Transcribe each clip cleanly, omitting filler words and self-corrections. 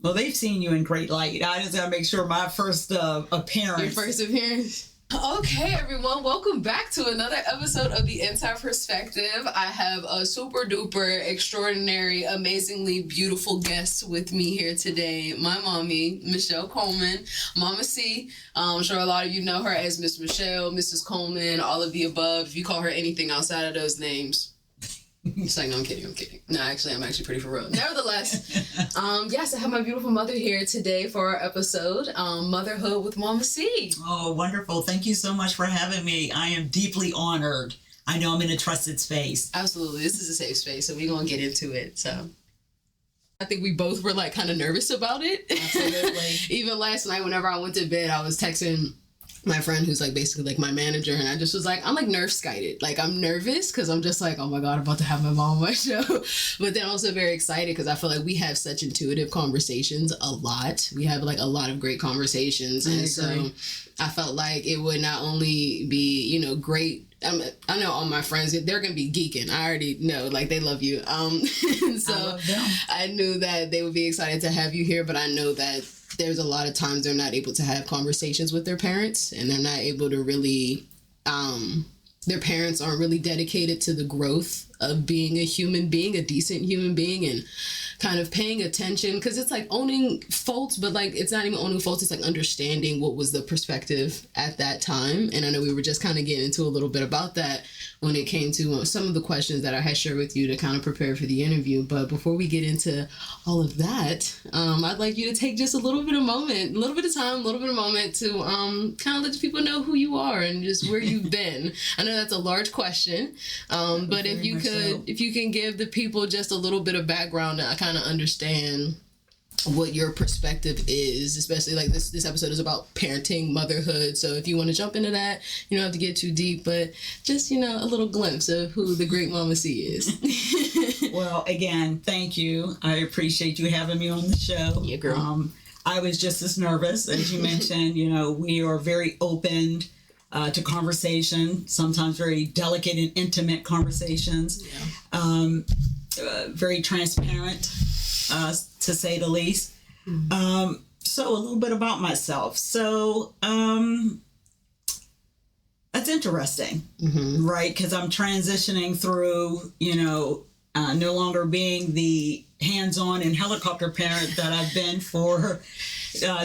Well, they've seen you in great light. I just got to make sure my first appearance. Your first appearance. Okay, everyone, welcome back to another episode of The Inside Perspective. I have a super duper, extraordinary, amazingly beautiful guest with me here today. My mommy, Michelle Coleman, Momma C. I'm sure a lot of you know her as Miss Michelle, Mrs. Coleman, all of the above. If you call her anything outside of those names. It's like, no, I'm kidding. No, actually, I'm actually pretty for real. Nevertheless, yes, I have my beautiful mother here today for our episode, Motherhood with Momma C. Oh, wonderful. Thank you so much for having me. I am deeply honored. I know I'm in a trusted space. Absolutely. This is a safe space, so we're going to get into it. So I think we both were like kind of nervous about it. Absolutely. Even last night, whenever I went to bed, I was texting my friend who's like basically like my manager, and I just was like, I'm like nerve-skited. Like, I'm nervous because I'm just like, oh my God, I'm about to have my mom on my show. But then also very excited because I feel like we have such intuitive conversations a lot. We have like a lot of great conversations. And so I felt like it would not only be, you know, great. I know all my friends, they're going to be geeking. I already know, like, they love you. And so I knew that they would be excited to have you here, but I know that there's a lot of times they're not able to have conversations with their parents, and they're not able to really, their parents aren't really dedicated to the growth of being a human being, a decent human being, and kind of paying attention, because it's like owning faults, but like it's not even owning faults, it's like understanding what was the perspective at that time. And I know we were just kind of getting into a little bit about that when it came to some of the questions that I had shared with you to kind of prepare for the interview. But before we get into all of that, I'd like you to take just a little bit of moment, a little bit of time, a little bit of moment to kind of let people know who you are and just where you've been. I know that's a large question, but if you could, if you can give the people just a little bit of background to kind of understand what your perspective is, especially like this episode is about parenting, motherhood. So if you want to jump into that, you don't have to get too deep, but just, you know, a little glimpse of who the great Momma C is. Well, again, thank you. I appreciate you having me on the show. Yeah, girl. I was just as nervous as you mentioned. You know, we are very open to conversation, sometimes very delicate and intimate conversations. Yeah. Very transparent, to say the least. Mm-hmm. So a little bit about myself. So that's interesting, mm-hmm. right? Because I'm transitioning through, you know, no longer being the hands-on and helicopter parent that I've been for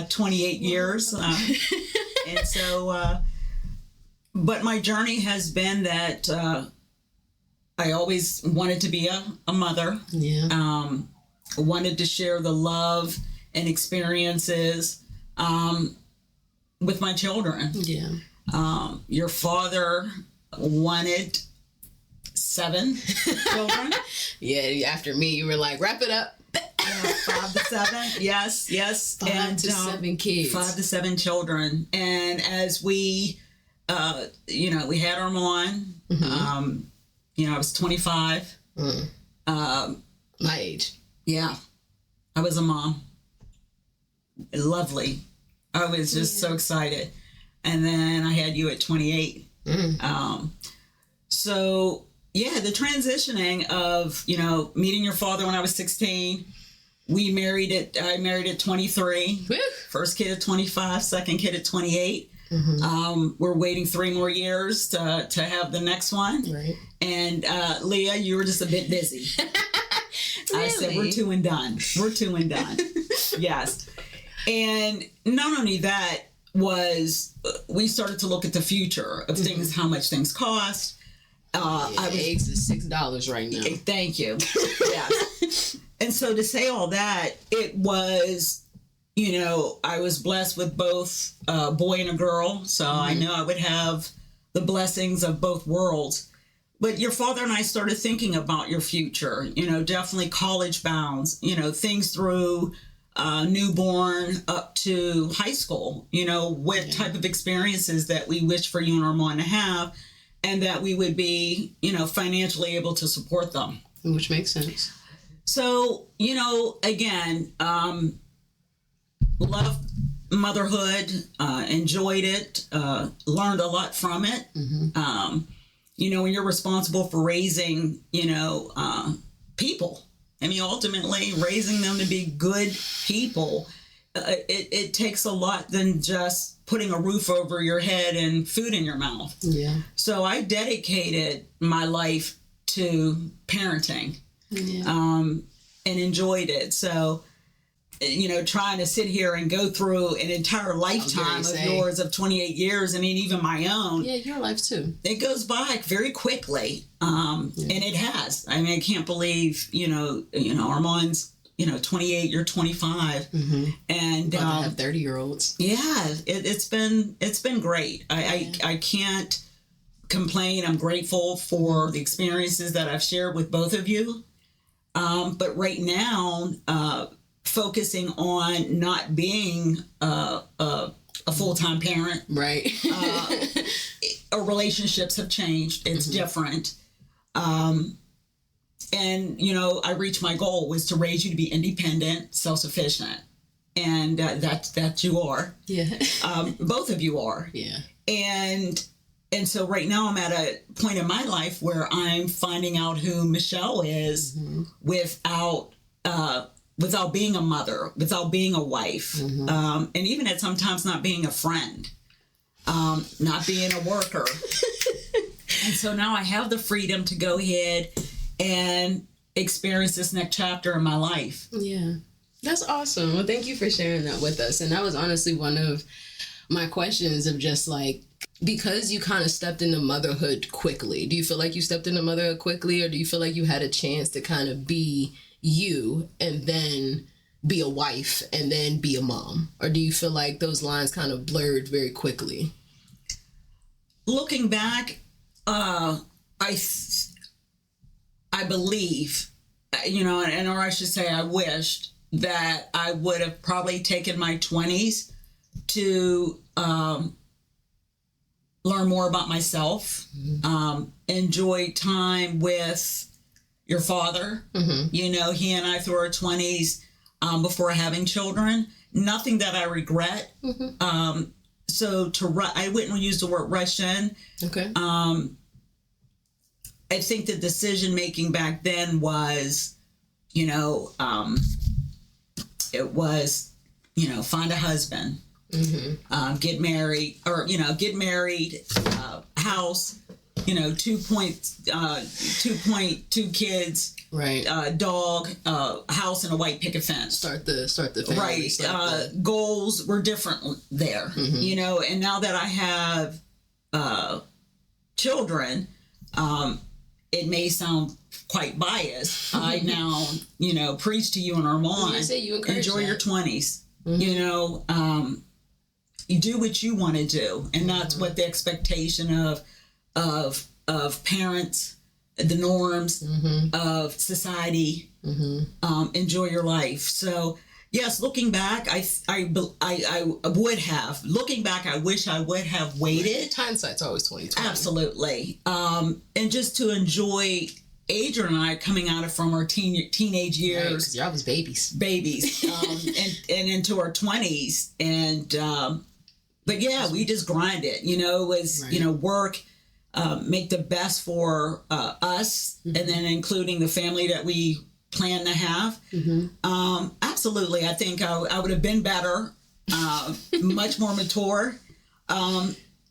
28 years. And so, but my journey has been that I always wanted to be a mother. Yeah. Wanted to share the love and experiences with my children. Yeah. Your father wanted 7 children. Yeah, after me, you were like, wrap it up. 5 to 7. Yes. 5 to 7 kids. 5 to 7 children. And as we, you know, we had them on, mm-hmm. You know, I was 25. My age. Yeah. I was a mom. Lovely. I was just so excited. And then I had you at 28. Mm. So, yeah, the transitioning of, you know, meeting your father when I was 16. I married at 23. Woo. First kid at 25, second kid at 28. Mm-hmm. We're waiting 3 more years to have the next one. Right. And Leah, you were just a bit busy. Really? I said, we're 2 and done. We're 2 and done. Yes. And not only that, we started to look at the future of things, how much things cost. Eggs is $6 right now. Thank you. Yes. And so to say all that, it was, you know, I was blessed with both a boy and a girl. So I know I would have the blessings of both worlds. But your father and I started thinking about your future, you know, definitely college bounds, you know, things through newborn up to high school, you know, what type of experiences that we wish for you and Armand to have, and that we would be, you know, financially able to support them. Which makes sense. So, you know, again, loved motherhood, enjoyed it, learned a lot from it. Mm-hmm. You know, when you're responsible for raising, you know, people, I mean, ultimately, raising them to be good people, it takes a lot than just putting a roof over your head and food in your mouth. Yeah. So I dedicated my life to parenting, and enjoyed it. So, trying to sit here and go through an entire lifetime of yours of 28 years, I mean, even my own. Yeah, your life too. It goes by very quickly. And it has. I mean, I can't believe, Armand's, 28, you're 25. And about to have 30-year-olds. Yeah, it's been great. I can't complain. I'm grateful for the experiences that I've shared with both of you. But right now, focusing on not being a full-time parent. Right. Our relationships have changed. It's different. And, I reached my goal was to raise you to be independent, self-sufficient. And that you are. Yeah. Both of you are. Yeah. And so right now I'm at a point in my life where I'm finding out who Michelle is without being a mother, without being a wife, and even at sometimes not being a friend, not being a worker. And so now I have the freedom to go ahead and experience this next chapter in my life. Yeah. That's awesome. Well, thank you for sharing that with us. And that was honestly one of my questions of just like, because you kind of stepped into motherhood quickly, do you feel like you stepped into motherhood quickly, or do you feel like you had a chance to kind of be you and then be a wife and then be a mom? Or do you feel like those lines kind of blurred very quickly? Looking back, I believe, or I should say I wished that I would have probably taken my 20s to learn more about myself, enjoy time with your father. He and I through our 20s before having children. Nothing that I regret. So I wouldn't use the word rush in. Okay. I think the decision making back then was, it was, find a husband, get married, house, 2.2 kids, right, dog, house, and a white picket fence. Start the family. Right. Goals were different there, and now that I have children, it may sound quite biased. I now, preach to you and Armand, enjoy your 20s. You do what you want to do. And that's what the expectation of parents, the norms of society, enjoy your life. So yes, looking back, I would have. Looking back, I wish I would have waited. Hindsight's always 20/20. Absolutely. And just to enjoy Adrian and I coming out from our teenage years. Right, y'all was babies. And into our 20s. And, but yeah, we just grinded. It was, work, make the best for us, and then including the family that we plan to have. Absolutely. I think I would have been better, much more mature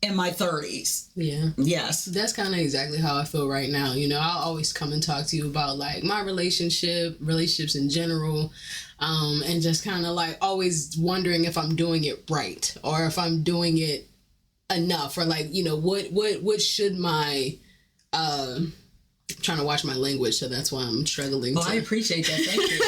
in my 30s. Yeah. Yes. That's kind of exactly how I feel right now. I'll always come and talk to you about like my relationships in general, and just kind of like always wondering if I'm doing it right or if I'm doing it enough, or like, what should my trying to watch my language, so that's why I'm struggling. Well, I appreciate that. Thank you.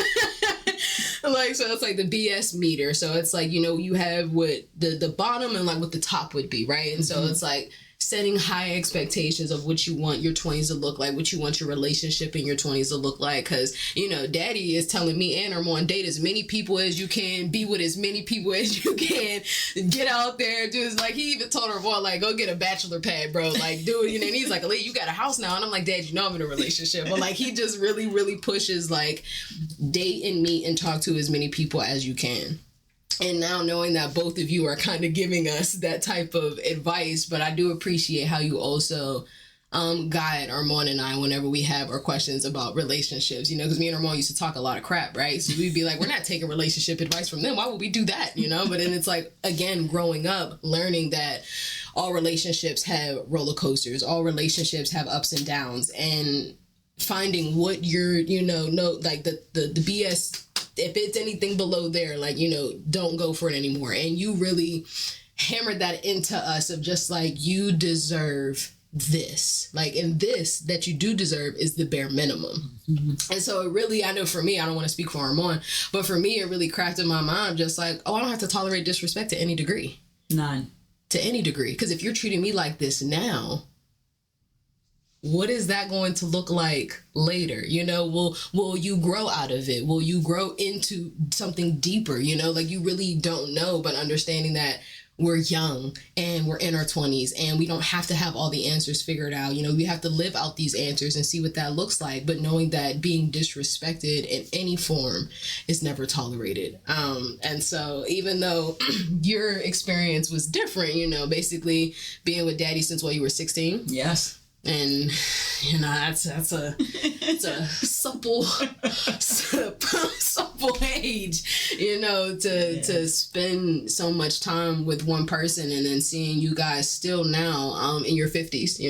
Like, so it's like the BS meter. So it's like, you have what the bottom and like what the top would be, right? And so it's like setting high expectations of what you want your 20s to look like, what you want your relationship in your 20s to look like. Because, daddy is telling me and Armand, date as many people as you can, be with as many people as you can, get out there, do this. Like, he even told her, boy, like, go get a bachelor pad, bro. Like, do it. And he's like, Lee, you got a house now. And I'm like, Dad, I'm in a relationship. But like, he just really, really pushes like date and meet and talk to as many people as you can. And now knowing that both of you are kind of giving us that type of advice, but I do appreciate how you also guide Armand and I whenever we have our questions about relationships, because me and Armand used to talk a lot of crap, right? So we'd be like, we're not taking relationship advice from them. Why would we do that? But then it's like, again, growing up, learning that all relationships have roller coasters, all relationships have ups and downs, and finding what you're, like the BS, if it's anything below there, like, don't go for it anymore. And you really hammered that into us of just like, you deserve this, like, and this that you do deserve is the bare minimum. Mm-hmm. And so it really, I know for me, I don't want to speak for Armand, but for me, it really crafted my mind just like, I don't have to tolerate disrespect to any degree. None. To any degree. Because if you're treating me like this now, what is that going to look like later? Will you grow out of it? Will you grow into something deeper? Like, you really don't know, but understanding that we're young and we're in our 20s and we don't have to have all the answers figured out. We have to live out these answers and see what that looks like. But knowing that being disrespected in any form is never tolerated. And so even though your experience was different, basically being with daddy since you were 16. Yes. And that's a supple age, to spend so much time with one person, and then seeing you guys still now in your 50s,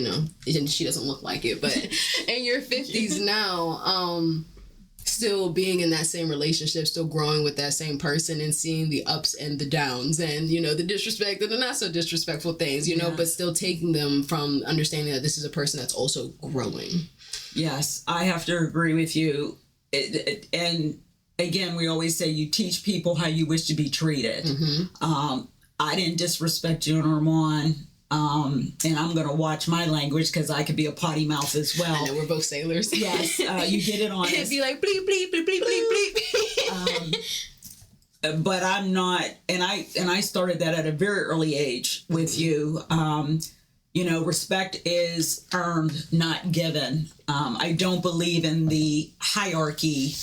and she doesn't look like it, but in your 50s now, still being in that same relationship, still growing with that same person, and seeing the ups and the downs, and the disrespect and the not so disrespectful things, yes. But still taking them from understanding that this is a person that's also growing. Yes, I have to agree with you. And again, we always say you teach people how you wish to be treated. Mm-hmm. I didn't disrespect you and Armand. And I'm going to watch my language because I could be a potty mouth as well. I know, we're both sailors. Yes, you get it on us. It'd be like bleep, bleep, bleep, bleep, bleep, bleep. But I'm not, and I started that at a very early age with you. Respect is earned, not given. I don't believe in the hierarchy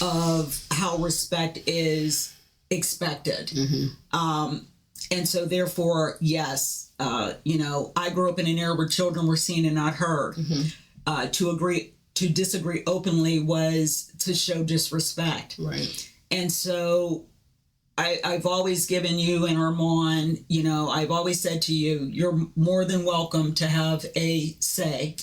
of how respect is expected. Mm-hmm. And so therefore, yes, I grew up in an era where children were seen and not heard. Mm-hmm. To disagree openly was to show disrespect. Right. And so I've always given you and Armand, I've always said to you, you're more than welcome to have a say.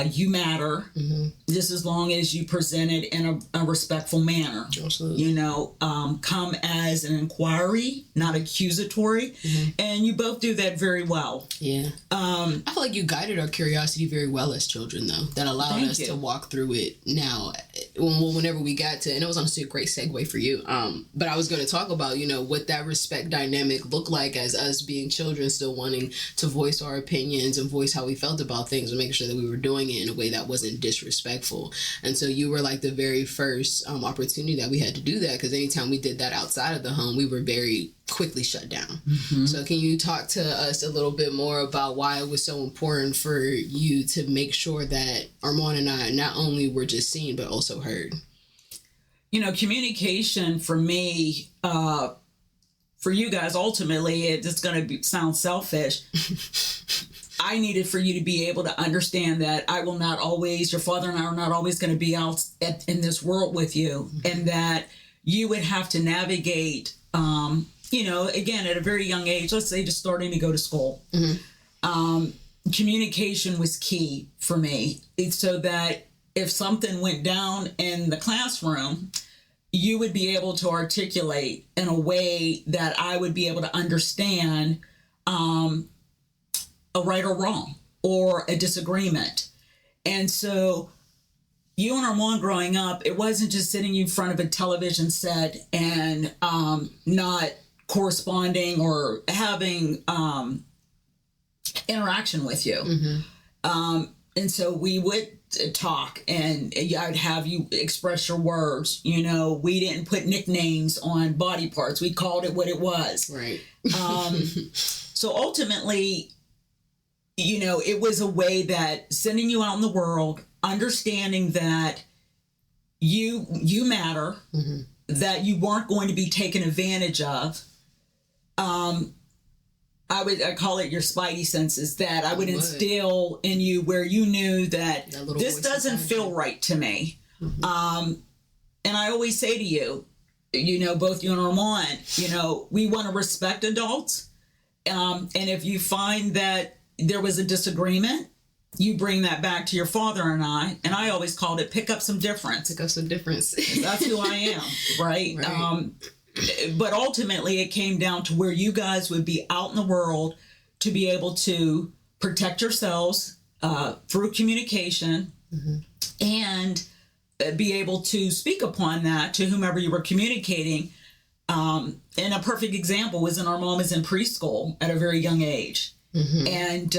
You matter, mm-hmm. just as long as you present it in a respectful manner. Absolutely. Come as an inquiry, not accusatory, mm-hmm. and you both do that very well. Yeah. I feel like you guided our curiosity very well as children, though. That allowed us to walk through it now. Whenever we got to, and it was honestly a great segue for you. But I was going to talk about, what that respect dynamic looked like as us being children, still wanting to voice our opinions and voice how we felt about things, and making sure that we were doing it in a way that wasn't disrespectful. And so you were like the very first opportunity that we had to do that, because anytime we did that outside of the home, we were very quickly shut down. Mm-hmm. So can you talk to us a little bit more about why it was so important for you to make sure that Armand and I not only were just seen, but also heard? Communication for me, for you guys, ultimately, it's going to sound selfish. I needed for you to be able to understand that your father and I are not always going to be out in this world with you, mm-hmm. and that you would have to navigate, again, at a very young age, let's say just starting to go to school. Mm-hmm. Communication was key for me, so that if something went down in the classroom, you would be able to articulate in a way that I would be able to understand a right or wrong or a disagreement. And so you and Armand growing up, it wasn't just sitting in front of a television set and not corresponding or having interaction with you. Mm-hmm. And so we would talk, and I'd have you express your words. We didn't put nicknames on body parts. We called it what it was. Right. So ultimately, it was a way that sending you out in the world, understanding that you matter, mm-hmm. that you weren't going to be taken advantage of, I call it your spidey senses, that I would instill in you where you knew that this doesn't feel right to me. And I always say to you, both you and Armand, we want to respect adults. And if you find that there was a disagreement, you bring that back to your father and I always called it pick up some difference. Pick up some difference. That's who I am, right? But ultimately it came down to where you guys would be out in the world to be able to protect yourselves through communication and be able to speak upon that to whomever you were communicating. And a perfect example was our mom is in preschool at a very young age. And,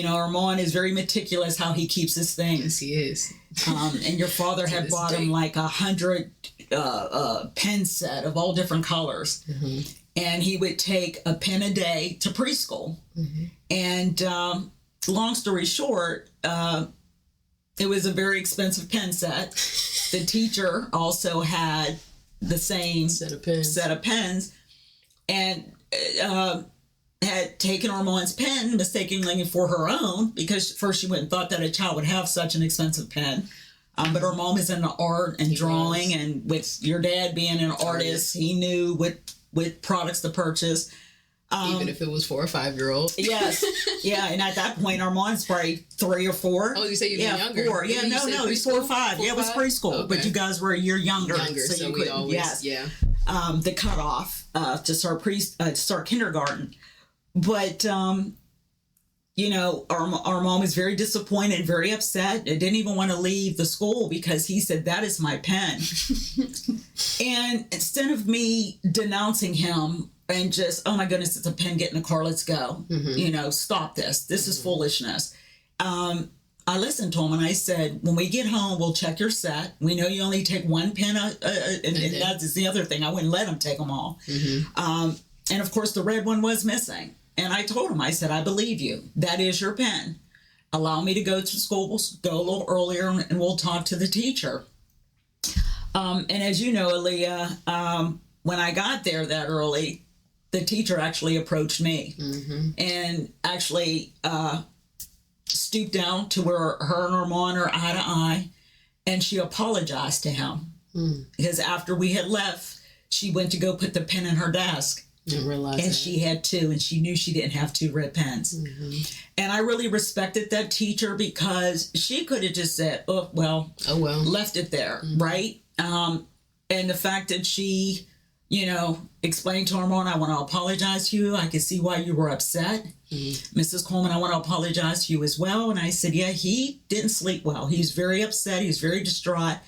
Armand is very meticulous how he keeps his things. Yes, he is. And your father had bought him like 100 pen set of all different colors. And he would take a pen a day to preschool. And long story short, it was a very expensive pen set. The teacher also had the same set of pens and had taken Armand's pen mistakenly for her own, because first she went and thought that a child would have such an expensive pen. But our mom is into art and drawing, and with your dad being an artist, he knew what products to purchase. Even if it was 4 or 5 year old. Yes. Yeah. And at that point, Armand's probably 3 or 4. Oh, you say you're younger? 4. Yeah, no, he's 4 or 5. Yeah, it was preschool. Okay. But you guys were a year younger. So we always, the cutoff to start kindergarten. But, our mom was very disappointed, very upset. They didn't even want to leave the school because he said, that is my pen. And instead of me denouncing him and just, oh my goodness, it's a pen, get in the car, let's go. Stop this. This is foolishness. I listened to him and I said, when we get home, we'll check your set. We know you only take one pen, and that's the other thing. I wouldn't let him take them all. And of course, the red one was missing. And I told him, I said, I believe you. That is your pen. Allow me to go to school. We'll go a little earlier and we'll talk to the teacher. And as you know, Aaliyah, when I got there that early, the teacher actually approached me and actually stooped down to where her and Armand are eye to eye. And she apologized to him because after we had left, she went to go put the pen in her desk. And she had 2, and she knew she didn't have 2 red pens. And I really respected that teacher because she could have just said, oh well, left it there, right? And the fact that she, explained to Armand, I want to apologize to you. I can see why you were upset. Mrs. Coleman, I want to apologize to you as well. And I said, yeah, he didn't sleep well. He was very upset. He was very distraught.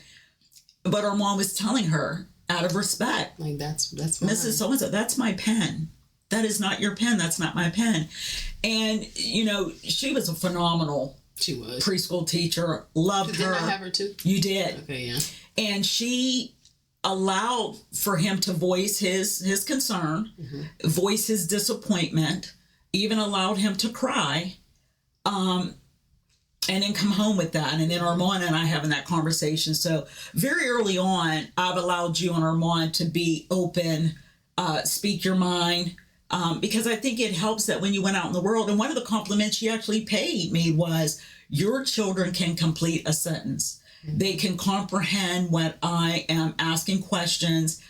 But Armand was telling her, out of respect, like that's Mrs. So-and-so, that's my pen. That is not your pen. That's not my pen. And she was a phenomenal preschool teacher. Loved her. Didn't I have her too? You did. Okay, yeah. And she allowed for him to voice his concern, voice his disappointment, even allowed him to cry, and then come home with that. And then Armand and I having that conversation. So very early on, I've allowed you and Armand to be open, speak your mind, because I think it helps that when you went out in the world, and one of the compliments she actually paid me was, your children can complete a sentence. They can comprehend what I am asking questions.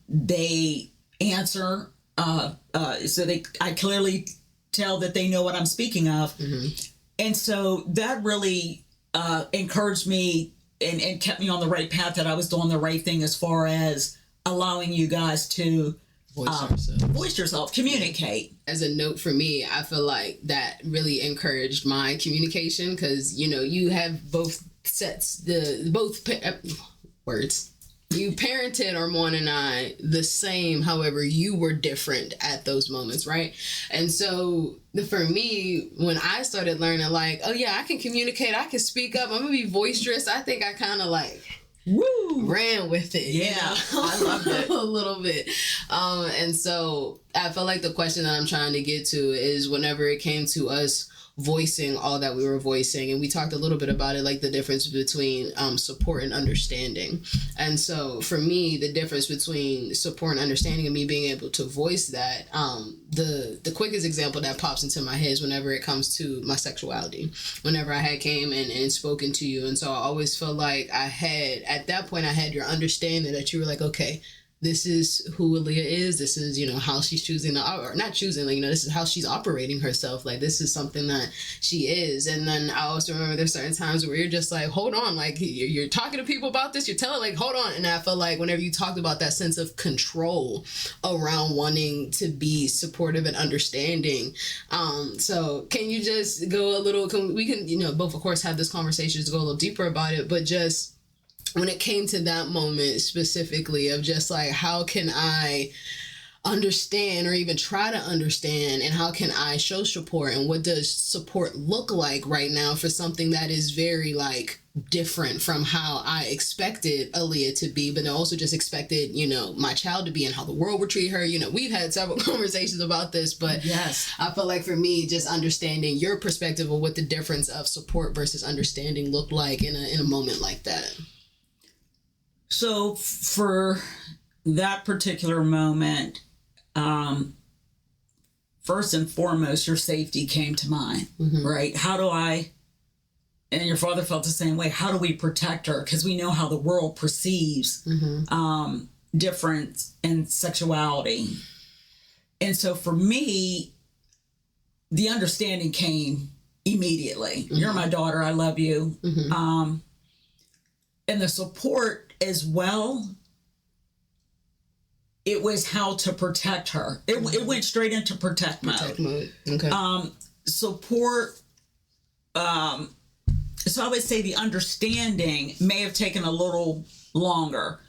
They answer. I clearly tell that they know what I'm speaking of. And so that really encouraged me and kept me on the right path, that I was doing the right thing as far as allowing you guys to voice yourself, communicate. As a note for me, I feel like that really encouraged my communication because, you have both sets, words. You parented Armand and I the same, however, you were different at those moments, right? And so for me, when I started learning like, oh yeah, I can communicate, I can speak up, I'm gonna be boisterous, I think I kind of like ran with it. Yeah, I loved it. A little bit. And so I feel like the question that I'm trying to get to is whenever it came to us voicing all that we were voicing. And we talked a little bit about it, like the difference between support and understanding. And so for me, the difference between support and understanding and me being able to voice that, the quickest example that pops into my head is whenever it comes to my sexuality. Whenever I had came and spoken to you. And so I always felt like at that point I had your understanding that you were like, okay, this is who Aaliyah is. This is, how she's choosing or not choosing, this is how she's operating herself. Like, this is something that she is. And then I also remember there's certain times where you're just like, hold on, like you're talking to people about this, you're telling, like, hold on. And I felt like whenever you talked about that sense of control around wanting to be supportive and understanding. So can you just go a little, we can, both of course have this conversation to go a little deeper about it, but just when it came to that moment specifically of just like, how can I understand or even try to understand, and how can I show support, and what does support look like right now for something that is very like different from how I expected Aaliyah to be, but I also just expected, my child to be, and how the world would treat her. We've had several conversations about this, but yes, I feel like for me, just understanding your perspective of what the difference of support versus understanding looked like in a moment like that. So for that particular moment, first and foremost, your safety came to mind, right? How do I, and your father felt the same way, how do we protect her? Because we know how the world perceives difference in sexuality. And so for me, the understanding came immediately. You're my daughter, I love you. And the support as well, it was how to protect her. It went straight into protect mode. Okay. Support, so I would say the understanding may have taken a little longer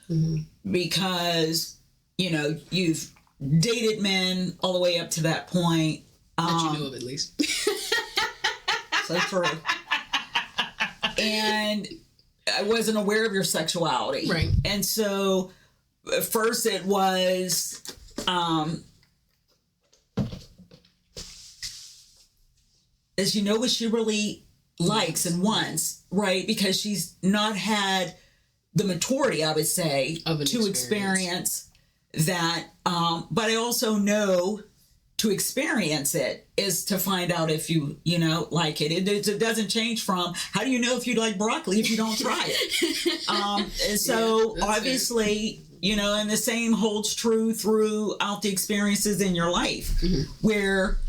because, you've dated men all the way up to that point. That you knew of, at least. So true. And I wasn't aware of your sexuality. Right. And so first it was, as you know what she really likes and wants, right? Because she's not had the maturity, I would say, to experience that. But I also know to experience it is to find out if you like it. It doesn't change from, how do you know if you like broccoli if you don't try it? And so obviously, and the same holds true throughout the experiences in your life, where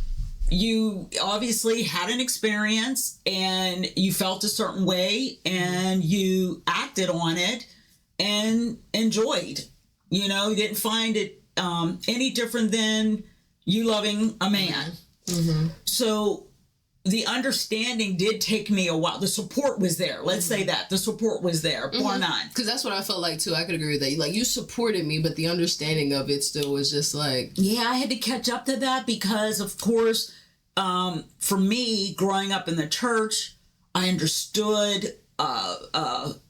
you obviously had an experience and you felt a certain way and you acted on it and enjoyed. You didn't find it any different than you loving a man. So the understanding did take me a while. The support was there. Let's say that. The support was there, bar none. Because that's what I felt like, too. I could agree with that. Like, you supported me, but the understanding of it still was just like... Yeah, I had to catch up to that because, of course, for me, growing up in the church, I understood what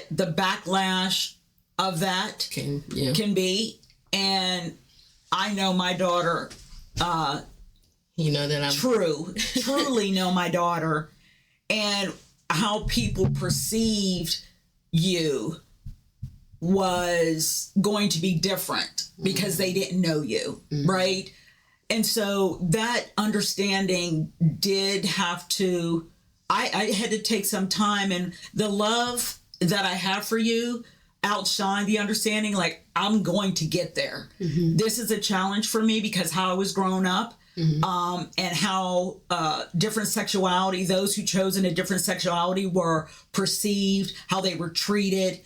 the backlash of that can be. And I know my daughter, that I'm truly know my daughter, and how people perceived you was going to be different because they didn't know you, right? And so that understanding did have to, I had to take some time, and the love that I have for you outshine the understanding, like, I'm going to get there. This is a challenge for me because how I was grown up, and how different sexuality, those who chosen a different sexuality were perceived, how they were treated.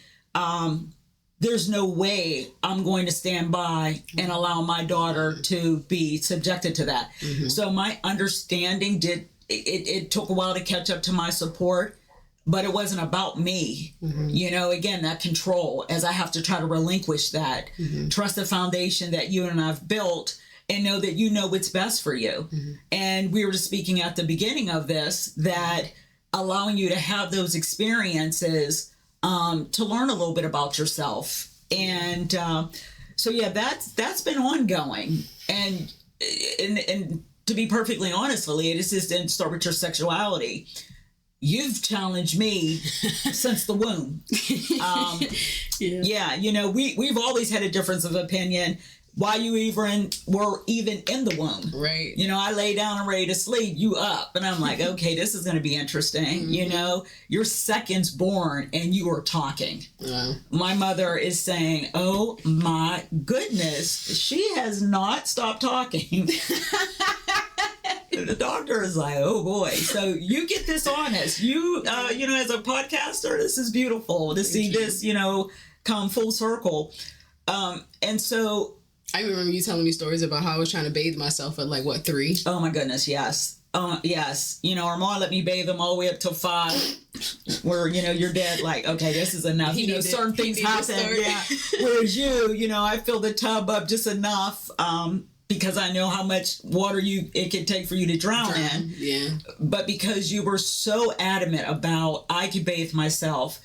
There's no way I'm going to stand by and allow my daughter to be subjected to that. So my understanding it took a while to catch up to my support. But it wasn't about me, again, that control, as I have to try to relinquish that, trust the foundation that you and I've built, and know that you know what's best for you. And we were just speaking at the beginning of this, that allowing you to have those experiences to learn a little bit about yourself. And so, yeah, that's been ongoing. And and to be perfectly honest, Leah, this is to start with your sexuality. You've challenged me since the womb. Yeah, you know, we've always had a difference of opinion. Why you even were even in the womb. Right. You know, I lay down and ready to sleep, you up. And I'm like, okay, this is going to be interesting. You know, you're seconds born and you are talking. My mother is saying, oh my goodness, she has not stopped talking. The doctor is like, oh boy. So you get this honest. You know, as a podcaster, this is beautiful to see this, you know, come full circle. And so I remember you telling me stories about how I was trying to bathe myself at like, what, 3? Oh my goodness, yes. Yes. You know, our mom let me bathe them all the way up till 5. Where, you know, your dad like, okay, this is enough. You know, certain things happen. Yeah. Whereas you know, I fill the tub up just enough because I know how much water it could take for you to drown in. Yeah. But because you were so adamant about I could bathe myself,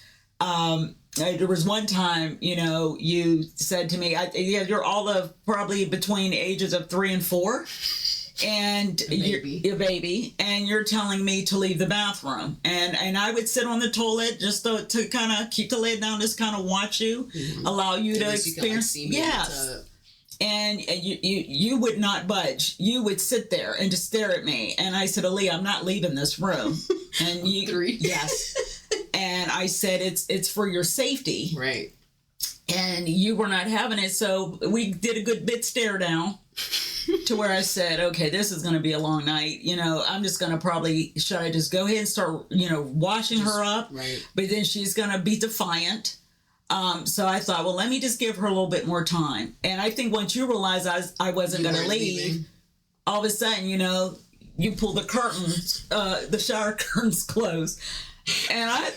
there was one time, you know, you said to me, you're all of probably between ages of 3 and 4. And you're a baby, and you're telling me to leave the bathroom. And I would sit on the toilet just to kind of keep the lid down, just kind of watch you, allow you to experience. Yes. And you would not budge. You would sit there and just stare at me. And I said, Aaliyah, I'm not leaving this room. And you, 3. Yes. And I said, it's for your safety. Right. And you were not having it. So we did a good bit stare down to where I said, okay, this is going to be a long night. You know, I'm just going to should I just go ahead and start, you know, washing her up? Right. But then she's going to be defiant. So I thought, well, let me just give her a little bit more time. And I think once you realized I wasn't going to leave, all of a sudden, you know, you pull the curtains, the shower curtains closed. And I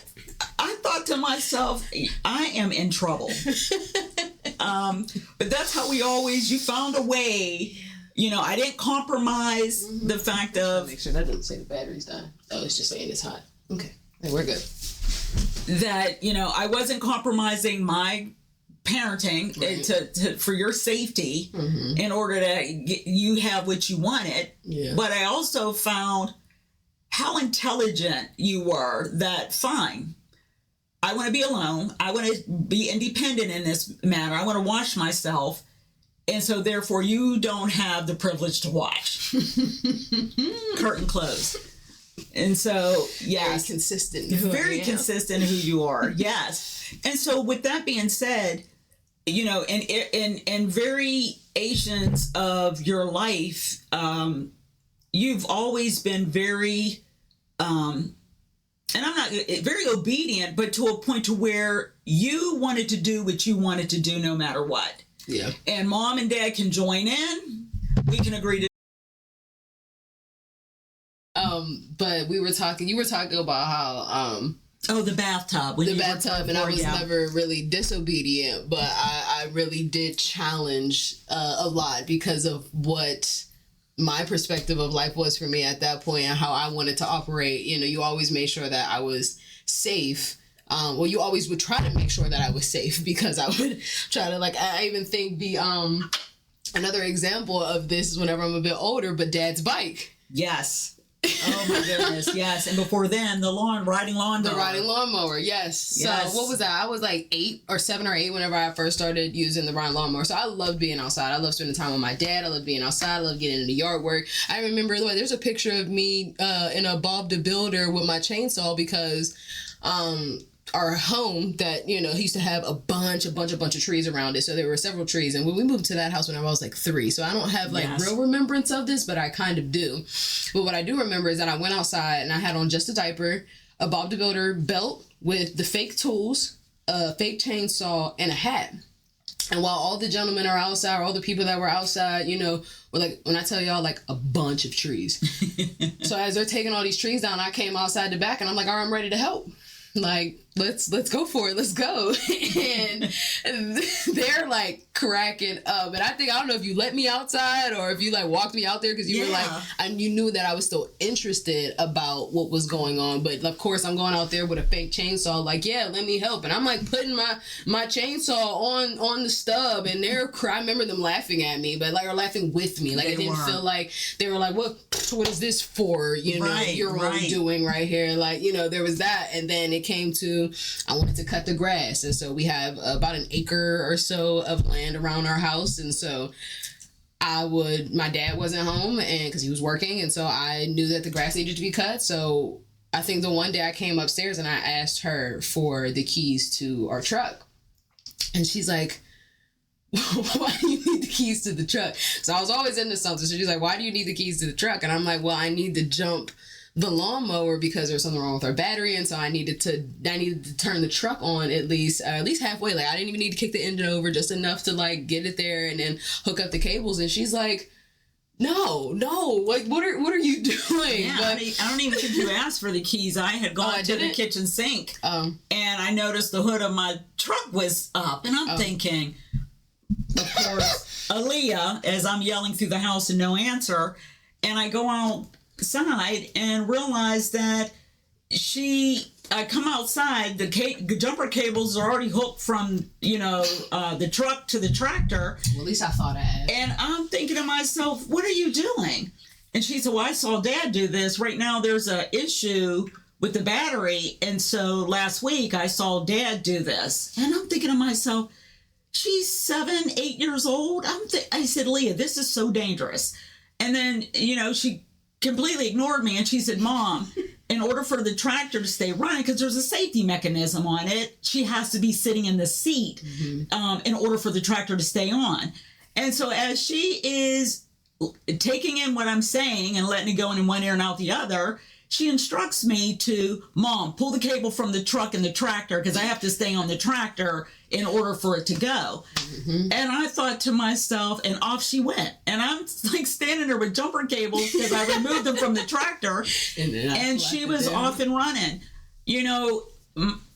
thought to myself, I am in trouble. But that's how you found a way. You know, I didn't compromise the fact of... Make sure that doesn't say the battery's done. Oh, it's just saying it's hot. Okay, we're good. That, you know, I wasn't compromising my parenting for your safety in order to get you have what you wanted. Yeah. But I also found how intelligent you were that fine. I want to be alone. I want to be independent in this matter. I want to wash myself. And so therefore you don't have the privilege to watch. Curtain closed. And so, yes. Very consistent. Very consistent who you are. Yes. And so with that being said, you know, in variations of your life, you've always been very, and I'm not very obedient, but to a point to where you wanted to do what you wanted to do no matter what. Yeah. And mom and dad can join in. We can agree to. But you were talking about how, the bathtub. And I was never really disobedient, but I really did challenge a lot because of what my perspective of life was for me at that point and how I wanted to operate. You know, you always made sure that I was safe. You always would try to make sure that I was safe because I would try to, like, I even think another example of this is whenever I'm a bit older, but Dad's bike. Yes. Oh my goodness, yes. And before then, the riding lawnmower. The riding lawnmower, yes. So what was that? I was like 7 or 8 whenever I first started using the riding lawnmower. So I loved being outside. I loved spending time with my dad. I loved being outside. I loved getting into yard work. I remember, there's a picture of me in a Bob the Builder with my chainsaw because our home that, you know, he used to have a bunch of trees around it. So there were several trees. And when we moved to that house when I was like 3. So I don't have real remembrance of this, but I kind of do. But what I do remember is that I went outside and I had on just a diaper, a Bob the Builder belt with the fake tools, a fake chainsaw, and a hat. And while all the gentlemen are outside, or all the people that were outside, you know, were like, when I tell y'all, like a bunch of trees. So as they're taking all these trees down, I came outside the back and I'm like, all right, I'm ready to help. Like, let's go for it. Let's go. And they're like cracking up. And I don't know if you let me outside or if you like walked me out there because you were like, and you knew that I was still interested about what was going on. But of course, I'm going out there with a fake chainsaw, like, yeah, let me help. And I'm like putting my chainsaw on the stub, and I remember them laughing at me, but like, or laughing with me. Like, it didn't feel like they were like, what is this for? You know, you're doing right here. Like, you know, there was that. And then it came to, I wanted to cut the grass. And so we have about an acre or so of land around our house. And so my dad wasn't home and because he was working. And so I knew that the grass needed to be cut. So I think the one day I came upstairs and I asked her for the keys to our truck. And she's like, why do you need the keys to the truck? So I was always into something. So she's like, why do you need the keys to the truck? And I'm like, well, I need to jump the lawnmower because there's something wrong with our battery. And so I needed to turn the truck on at least halfway. Like, I didn't even need to kick the engine over, just enough to like get it there and then hook up the cables. And she's like, no, like, what are you doing? Yeah, but I don't even think you asked for the keys. I had gone to the kitchen sink and I noticed the hood of my truck was up, and I'm thinking, of course, Aaliyah, as I'm yelling through the house and no answer, and I go outside and realize that I come outside, the jumper cables are already hooked from, the truck to the tractor. Well, at least I thought I had. And I'm thinking to myself, what are you doing? And she said, well, I saw Dad do this. Right now there's an issue with the battery. And so last week I saw Dad do this. And I'm thinking to myself, she's 7, 8 years old. I said, Leah, this is so dangerous. And then, she completely ignored me. And she said, Mom, in order for the tractor to stay running, because there's a safety mechanism on it, she has to be sitting in the seat in order for the tractor to stay on. And so as she is taking in what I'm saying and letting it go in one ear and out the other, she instructs me to, Mom, pull the cable from the truck and the tractor because I have to stay on the tractor in order for it to go. Mm-hmm. And I thought to myself, and off she went. And I'm like standing there with jumper cables because I removed them from the tractor. And she was off and running.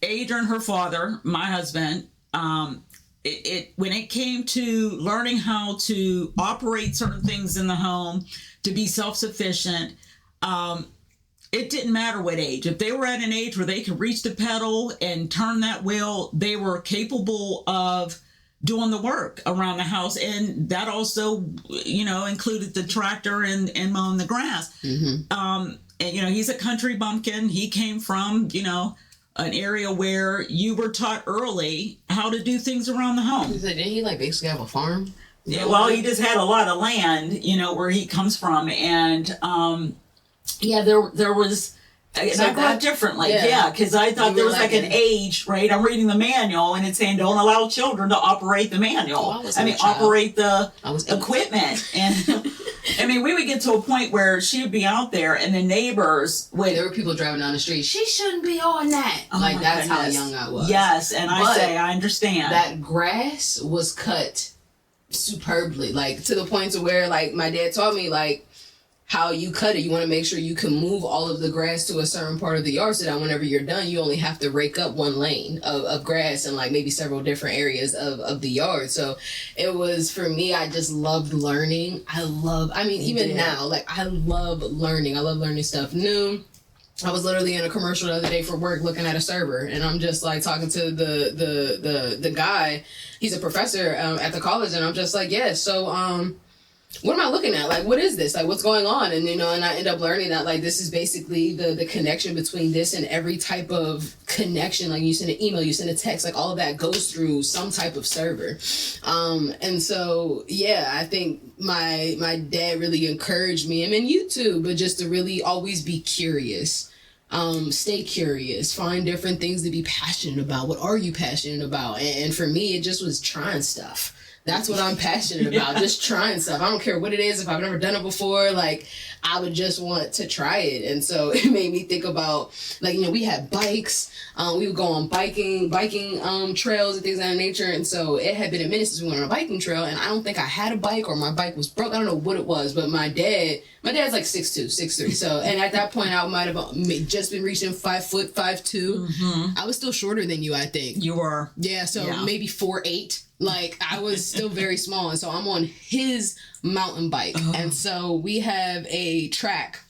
Adrian, her father, my husband, when it came to learning how to operate certain things in the home, to be self-sufficient, it didn't matter what age. If they were at an age where they could reach the pedal and turn that wheel, they were capable of doing the work around the house. And that also, included the tractor and mowing the grass. Mm-hmm. And, he's a country bumpkin. He came from, an area where you were taught early how to do things around the home. Didn't he basically have a farm? Yeah, well, he just had a lot of land, where he comes from. And, there was, I grew up differently. Yeah, because I thought there was an age, right? I'm reading the manual and it's saying don't allow children to operate the manual. Operate the equipment. And we would get to a point where she would be out there and the neighbors would... There were people driving down the street. She shouldn't be on that. That's how young I was. Yes, and I understand. That grass was cut superbly, to the point to where, my dad taught me, how you cut it. You want to make sure you can move all of the grass to a certain part of the yard so that whenever you're done, you only have to rake up one lane of grass and maybe several different areas of the yard. So it was, for me, I just loved learning. Even now, I love learning. I love learning stuff new. I was literally in a commercial the other day for work looking at a server, and I'm just talking to the guy. He's a professor at the college, and I'm just what am I looking at? What is this? What's going on? And, and I end up learning that, this is basically the connection between this and every type of connection. You send an email, you send a text, all of that goes through some type of server. And so, I think my dad really encouraged me, you too, but just to really always be curious. Stay curious, find different things to be passionate about. What are you passionate about? And for me, it just was trying stuff. That's what I'm passionate about, just trying stuff. I don't care what it is. If I've never done it before, I would just want to try it. And so it made me think about, we had bikes. We would go on biking trails and things of that nature. And so it had been a minute since we went on a biking trail. And I don't think I had a bike or my bike was broke. I don't know what it was. But my dad's 6'2", 6'3". So, and at that point, I might have just been reaching 5 foot, 5'2". Mm-hmm. I was still shorter than you, I think. You were. Yeah, so maybe 4'8". Like, I was still very small. And so I'm on his mountain bike. And so we have a track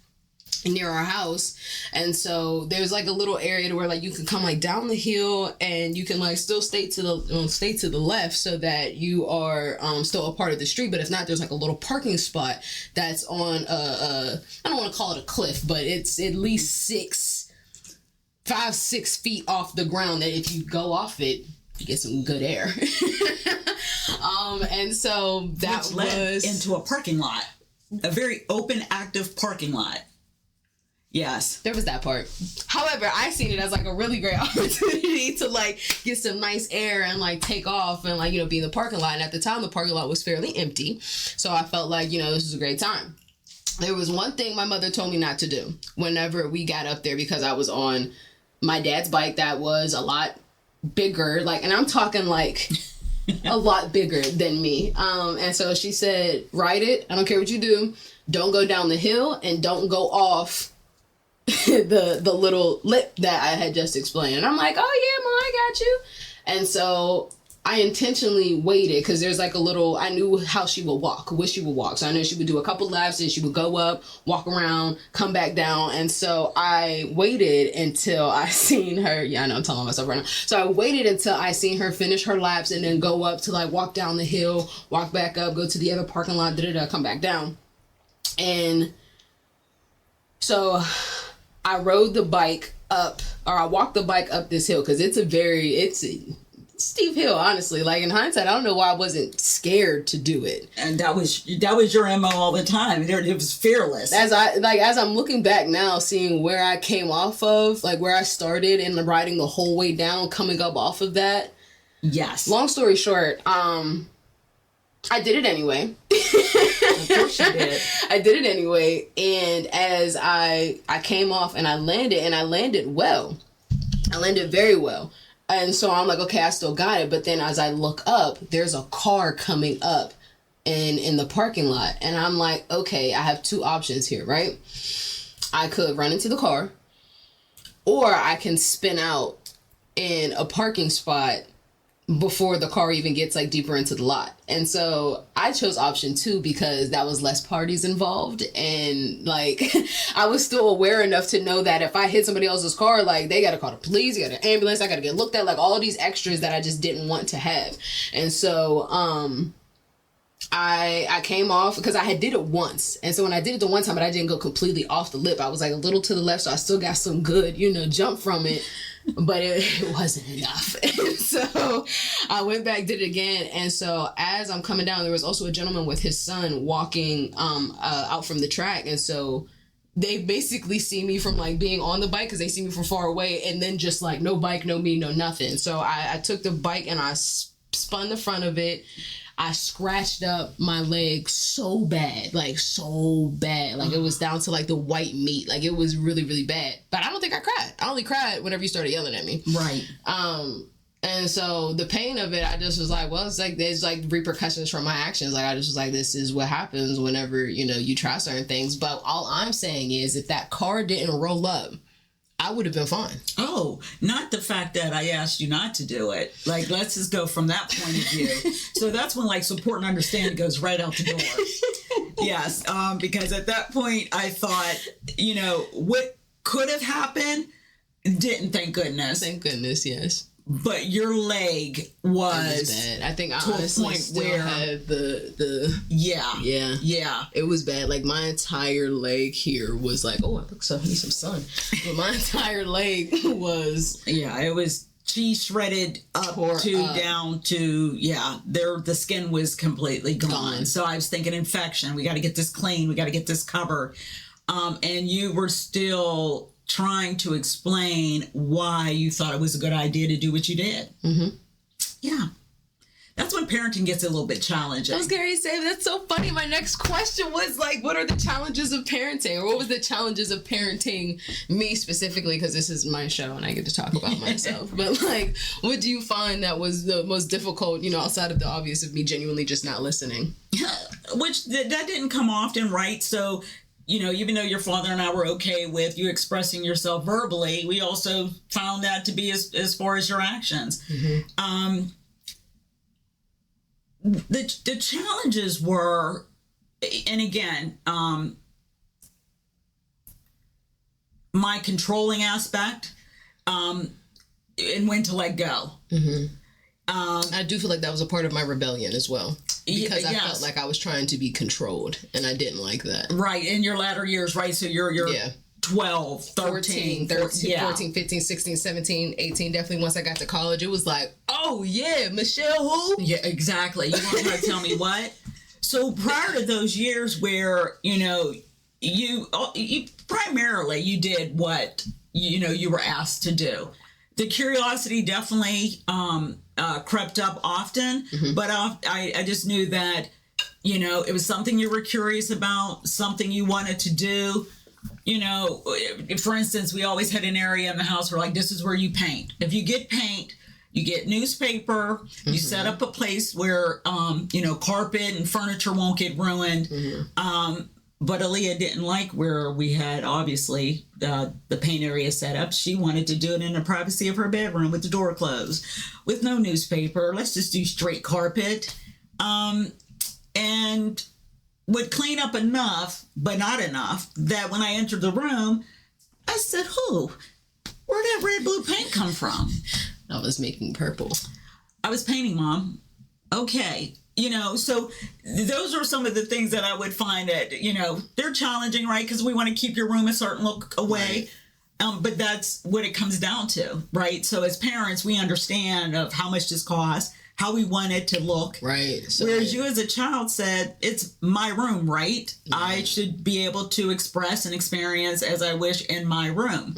near our house, and so there's like a little area to where like you can come like down the hill, and you can like still stay to the left so that you are still a part of the street. But if not, there's like a little parking spot that's on I don't want to call it a cliff, but it's at least 5-6 feet off the ground, that if you go off it, you get some good air. And so that Which led was into a parking lot, a very open, active parking lot. Yes. There was that part. However, I seen it as like a really great opportunity to like get some nice air and like take off and like, you know, be in the parking lot. And at the time, the parking lot was fairly empty. So I felt like, you know, this was a great time. There was one thing my mother told me not to do whenever we got up there, because I was on my dad's bike that was a lot bigger. Like, and I'm talking like a lot bigger than me. And so she said, ride it. I don't care what you do. Don't go down the hill and don't go off the little lip that I had just explained. And I'm like, oh yeah, Mom, I got you. And so I intentionally waited, because there's like a little, I knew how she would walk, what she would walk. So I knew she would do a couple laps, and she would go up, walk around, come back down. And so I waited until I seen her. Yeah, I know I'm telling myself right now. So I waited until I seen her finish her laps and then go up to like walk down the hill, walk back up, go to the other parking lot, come back down. And so I rode the bike up, or I walked the bike up this hill, because it's a steep hill, honestly. Like, in hindsight, I don't know why I wasn't scared to do it. And that was your MO all the time. It was fearless. As I'm looking back now, seeing where I came off of, like where I started and riding the whole way down, coming up off of that. Yes. Long story short, I did it anyway. Of course you did. I did it anyway. And as I came off and I landed well. I landed very well. And so I'm like, okay, I still got it. But then as I look up, there's a car coming up in the parking lot. And I'm like, okay, I have two options here, right? I could run into the car, or I can spin out in a parking spot before the car even gets like deeper into the lot. And so I chose option 2, because that was less parties involved, and like I was still aware enough to know that if I hit somebody else's car, like they gotta call the police, you got an ambulance, I gotta get looked at, like all these extras that I just didn't want to have. And so I came off, because I had did it once. And so when I did it the one time, but I didn't go completely off the lip, I was like a little to the left, so I still got some good, you know, jump from it. But it wasn't enough. And so I went back, did it again. And so as I'm coming down, there was also a gentleman with his son walking out from the track. And so they basically see me from like being on the bike, because they see me from far away, and then just like no bike, no me, no nothing. So I took the bike and I spun the front of it. I scratched up my leg so bad. Like it was down to like the white meat. Like it was really, really bad. But I don't think I cried. I only cried whenever you started yelling at me. Right. And so the pain of it, I just was like, well, it's like there's like repercussions from my actions. Like I just was like, this is what happens whenever, you know, you try certain things. But all I'm saying is, if that car didn't roll up, I would have been fine. Oh, not the fact that I asked you not to do it. Like, let's just go from that point of view. So that's when, like, support and understanding goes right out the door. Yes, because at that point, I thought, you know, what could have happened didn't, thank goodness. Thank goodness, yes. But your leg was bad. I think I honestly still had the yeah. It was bad. Like my entire leg here was like, oh, I look so, I need some sun. But my entire leg was it was cheese shredded up down to the skin was completely gone. So I was thinking infection. We got to get this clean. We got to get this covered. And you were still trying to explain why you thought it was a good idea to do what you did. Mm-hmm. Yeah. That's when parenting gets a little bit challenging. I was going to say, that's so funny. My next question was like, what are the challenges of parenting? Or what was the challenges of parenting me specifically? Because this is my show and I get to talk about myself. But like, what do you find that was the most difficult, you know, outside of the obvious of me genuinely just not listening? Which that didn't come often, right? So, you know, even though your father and I were okay with you expressing yourself verbally, we also found that to be as far as your actions. Mm-hmm. the challenges were, and again, my controlling aspect, and when to let go. I do feel like that was a part of my rebellion as well. Because I felt like I was trying to be controlled, and I didn't like that. Right, in your latter years, right? So you're 12, 13, 14, 15, 16, 17, 18. Definitely once I got to college, it was like, oh yeah, Michelle who? Yeah, exactly. You want to tell me what? So prior to those years where, you primarily you did what, you were asked to do. The curiosity definitely crept up often, but I just knew that, it was something you were curious about, something you wanted to do. For instance, we always had an area in the house where, like, this is where you paint. If you get paint, you get newspaper, you set up a place where, carpet and furniture won't get ruined. But Aaliyah didn't like where we had, obviously, the paint area set up. She wanted to do it in the privacy of her bedroom with the door closed, with no newspaper. Let's just do straight carpet. And would clean up enough, but not enough, that when I entered the room, I said, where'd that red blue paint come from? I was making purple. I was painting, Mom. Okay. So those are some of the things that I would find that, they're challenging, right? Because we want to keep your room a certain look away. Right. But that's what it comes down to, right? So as parents, we understand of how much this costs, how we want it to look. Right. So whereas you as a child said, it's my room, right? I should be able to express and experience as I wish in my room.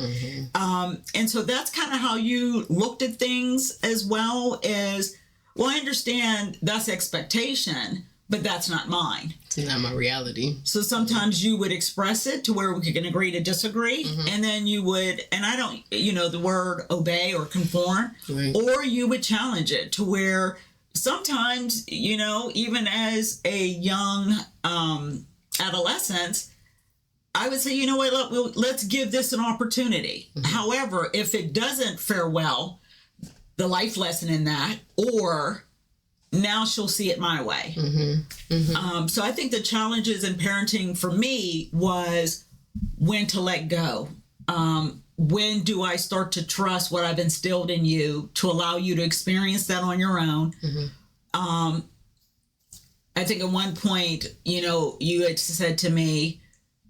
And so that's kind of how you looked at things, as well as, well, I understand that's expectation, but that's not mine. It's not my reality. So sometimes you would express it to where we can agree to disagree. And then you would, and I don't, the word obey or conform, or you would challenge it to where sometimes, even as a young adolescent, I would say, you know what, let's give this an opportunity. However, if it doesn't fare well, the life lesson in that, or now she'll see it my way. So I think the challenges in parenting for me was when to let go. When do I start to trust what I've instilled in you to allow you to experience that on your own? I think at one point, you had said to me,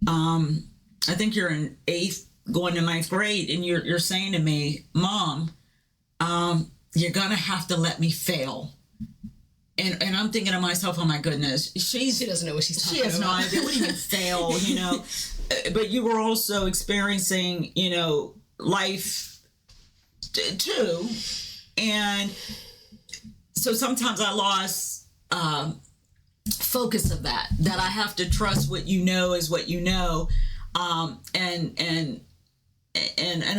I think you're in 8th going to 9th grade, and you're saying to me, Mom, you're going to have to let me fail. And I'm thinking to myself, oh my goodness, she doesn't know what she's talking about. She has no idea. What do you mean fail, But you were also experiencing, life too. And so sometimes I lost focus of that I have to trust what you know is what you know, and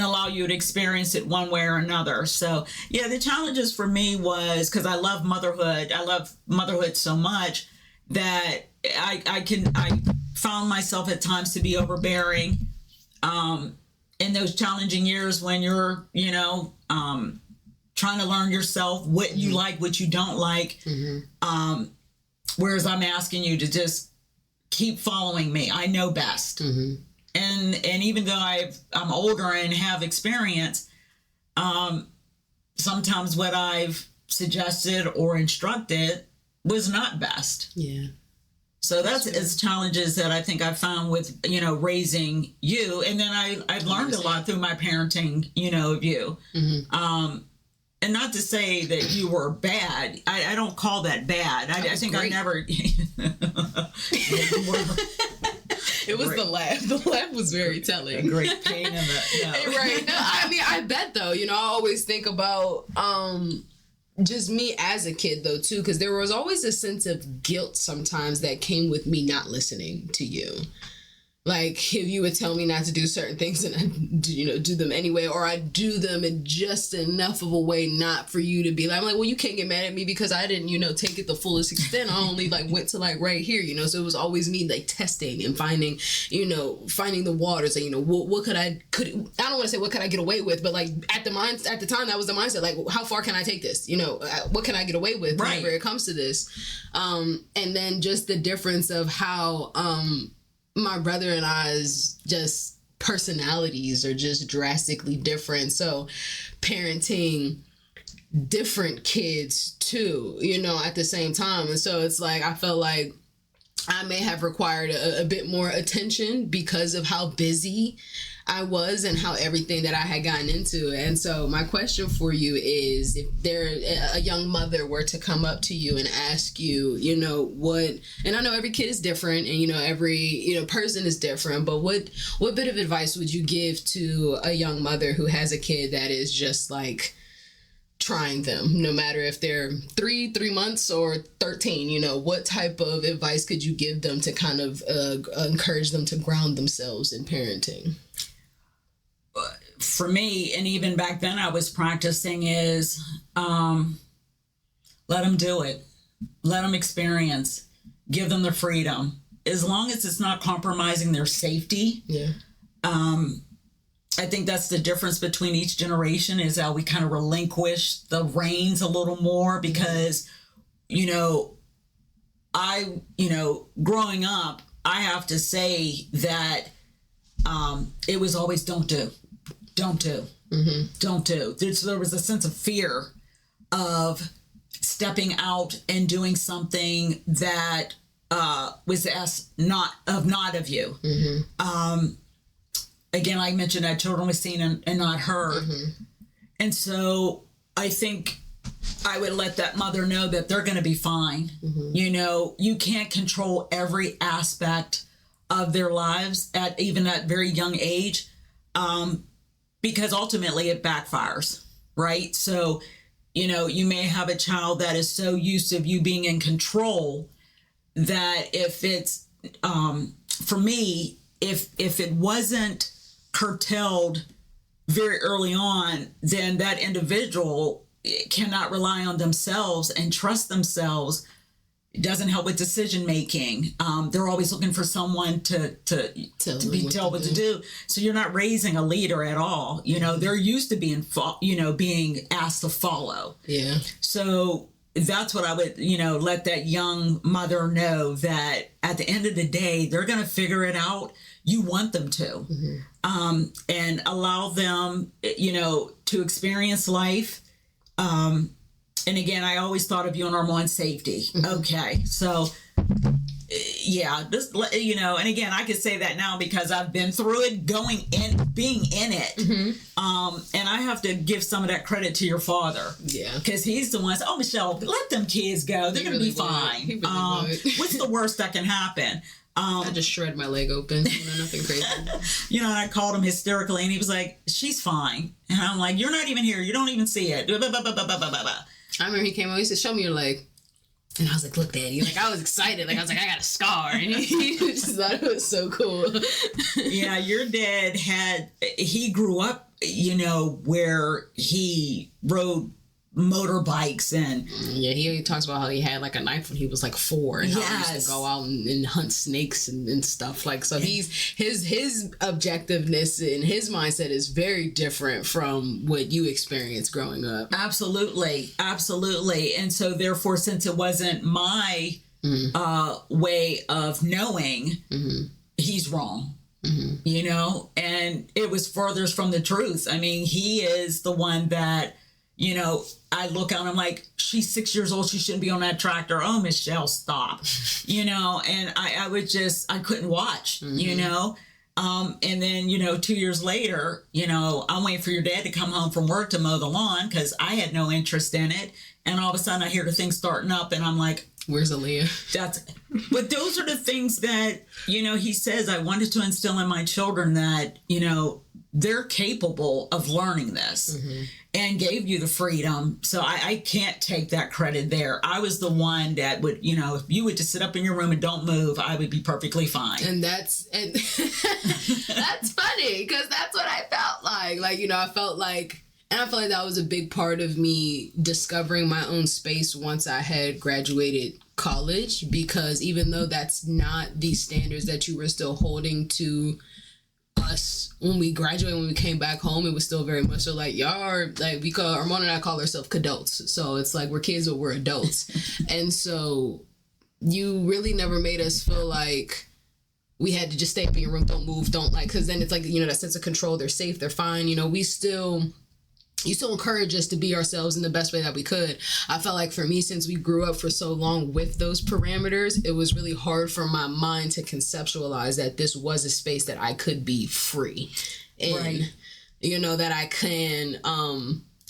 allow you to experience it one way or another. So yeah, the challenges for me was, because I love motherhood so much that I found myself at times to be overbearing in those challenging years when you're trying to learn yourself, what you like, what you don't like, whereas I'm asking you to just keep following me. I know best. And even though I'm older and have experience, sometimes what I've suggested or instructed was not best. Yeah. So that's challenges that I think I found with, raising you. And then I've learned a lot through my parenting, of you. And not to say that you were bad. I don't call that bad. I think great. I never... It was the laugh. The laugh was very telling. A great pain in the... No. Right. No, I mean, I bet, though. I always think about just me as a kid, though, too, because there was always a sense of guilt sometimes that came with me not listening to you. Like, if you would tell me not to do certain things and I, do them anyway, or I do them in just enough of a way not for you to be like, I'm like, well, you can't get mad at me because I didn't, take it the fullest extent. I only like went to like right here, so it was always me like testing and finding the waters and, what I don't want to say what could I get away with, but like at the time that was the mindset, like how far can I take this? What can I get away with whenever it comes to this? And then just the difference of how, my brother and I's just personalities are just drastically different. So parenting different kids too, at the same time. And so it's like, I felt like I may have required a bit more attention because of how busy I was and how everything that I had gotten into. And so my question for you is, if a young mother were to come up to you and ask you, what, and I know every kid is different and, every, person is different, but what bit of advice would you give to a young mother who has a kid that is just like trying them, no matter if they're 3 months or 13, what type of advice could you give them to kind of encourage them to ground themselves in parenting? For me, and even back then I was practicing, is let them do it. Let them experience. Give them the freedom. As long as it's not compromising their safety. Yeah. I think that's the difference between each generation, is how we kind of relinquish the reins a little more, because, growing up, I have to say that it was always don't do. Mm-hmm. Don't do. There was a sense of fear of stepping out and doing something that was asked not of you. Mm-hmm. Again, like I mentioned, that children were seen and not heard. Mm-hmm. And so I think I would let that mother know that they're going to be fine. Mm-hmm. You can't control every aspect of their lives at even that very young age. Because ultimately it backfires, right? So, you may have a child that is so used to you being in control that if it's, for me, if it wasn't curtailed very early on, then that individual cannot rely on themselves and trust themselves. It doesn't help with decision making. They're always looking for someone to be told what to do. So you're not raising a leader at all. They're used to being asked to follow. Yeah. So that's what I would, let that young mother know, that at the end of the day, they're going to figure it out. You want them to, and allow them, to experience life. And again, I always thought of Normal and safety. Mm-hmm. Okay. So yeah, just, and again, I could say that now because I've been through it, being in it. Mm-hmm. And I have to give some of that credit to your father. Yeah. Because he's the one, oh, Michelle, let them kids go. They're going to be fine. He really what's the worst that can happen? I just shred my leg open. Nothing crazy. I called him hysterically and he was like, she's fine. And I'm like, you're not even here. You don't even see it. I remember he came over, he said, show me your leg. And I was like, look, Daddy. Like, I was excited. Like, I was like, I got a scar. And he just thought it was so cool. Yeah, your dad he grew up, where he rode motorbikes and yeah, he talks about how he had like a knife when he was like 4 and how he used to go out and hunt snakes and stuff. Like, so he's his objectiveness and his mindset is very different from what you experienced growing up. Absolutely. And so therefore, since it wasn't my way of knowing, he's wrong. Mm-hmm. And it was furthest from the truth. I mean, he is the one that, I look out and I'm like, she's 6 years old. She shouldn't be on that tractor. Oh, Michelle, stop. And I couldn't watch, and then, 2 years later, I'm waiting for your dad to come home from work to mow the lawn because I had no interest in it. And all of a sudden I hear the thing starting up and I'm like, where's Aaliyah? But those are the things that, he says, I wanted to instill in my children that, they're capable of learning this. Mm-hmm. and gave you the freedom. So I can't take that credit there. I was the one that would, you know, if you would just sit up in your room and don't move, I would be perfectly fine. And that's funny, because that's what I felt like. Like, you know, I felt like that was a big part of me discovering my own space once I had graduated college, because even though that's not the standards that you were still holding to us when we graduated, when we came back home, it was still very much so like, y'all are like, Ramona and I call ourselves adults, so it's like we're kids but we're adults. And so you really never made us feel like we had to just stay up in your room, don't move, don't, like, because then it's like, you know, that sense of control, they're safe, they're fine, you know. You still encourage us to be ourselves in the best way that we could. I felt like for me, since we grew up for so long with those parameters, it was really hard for my mind to conceptualize that this was a space that I could be free. And, right. You know, that I can,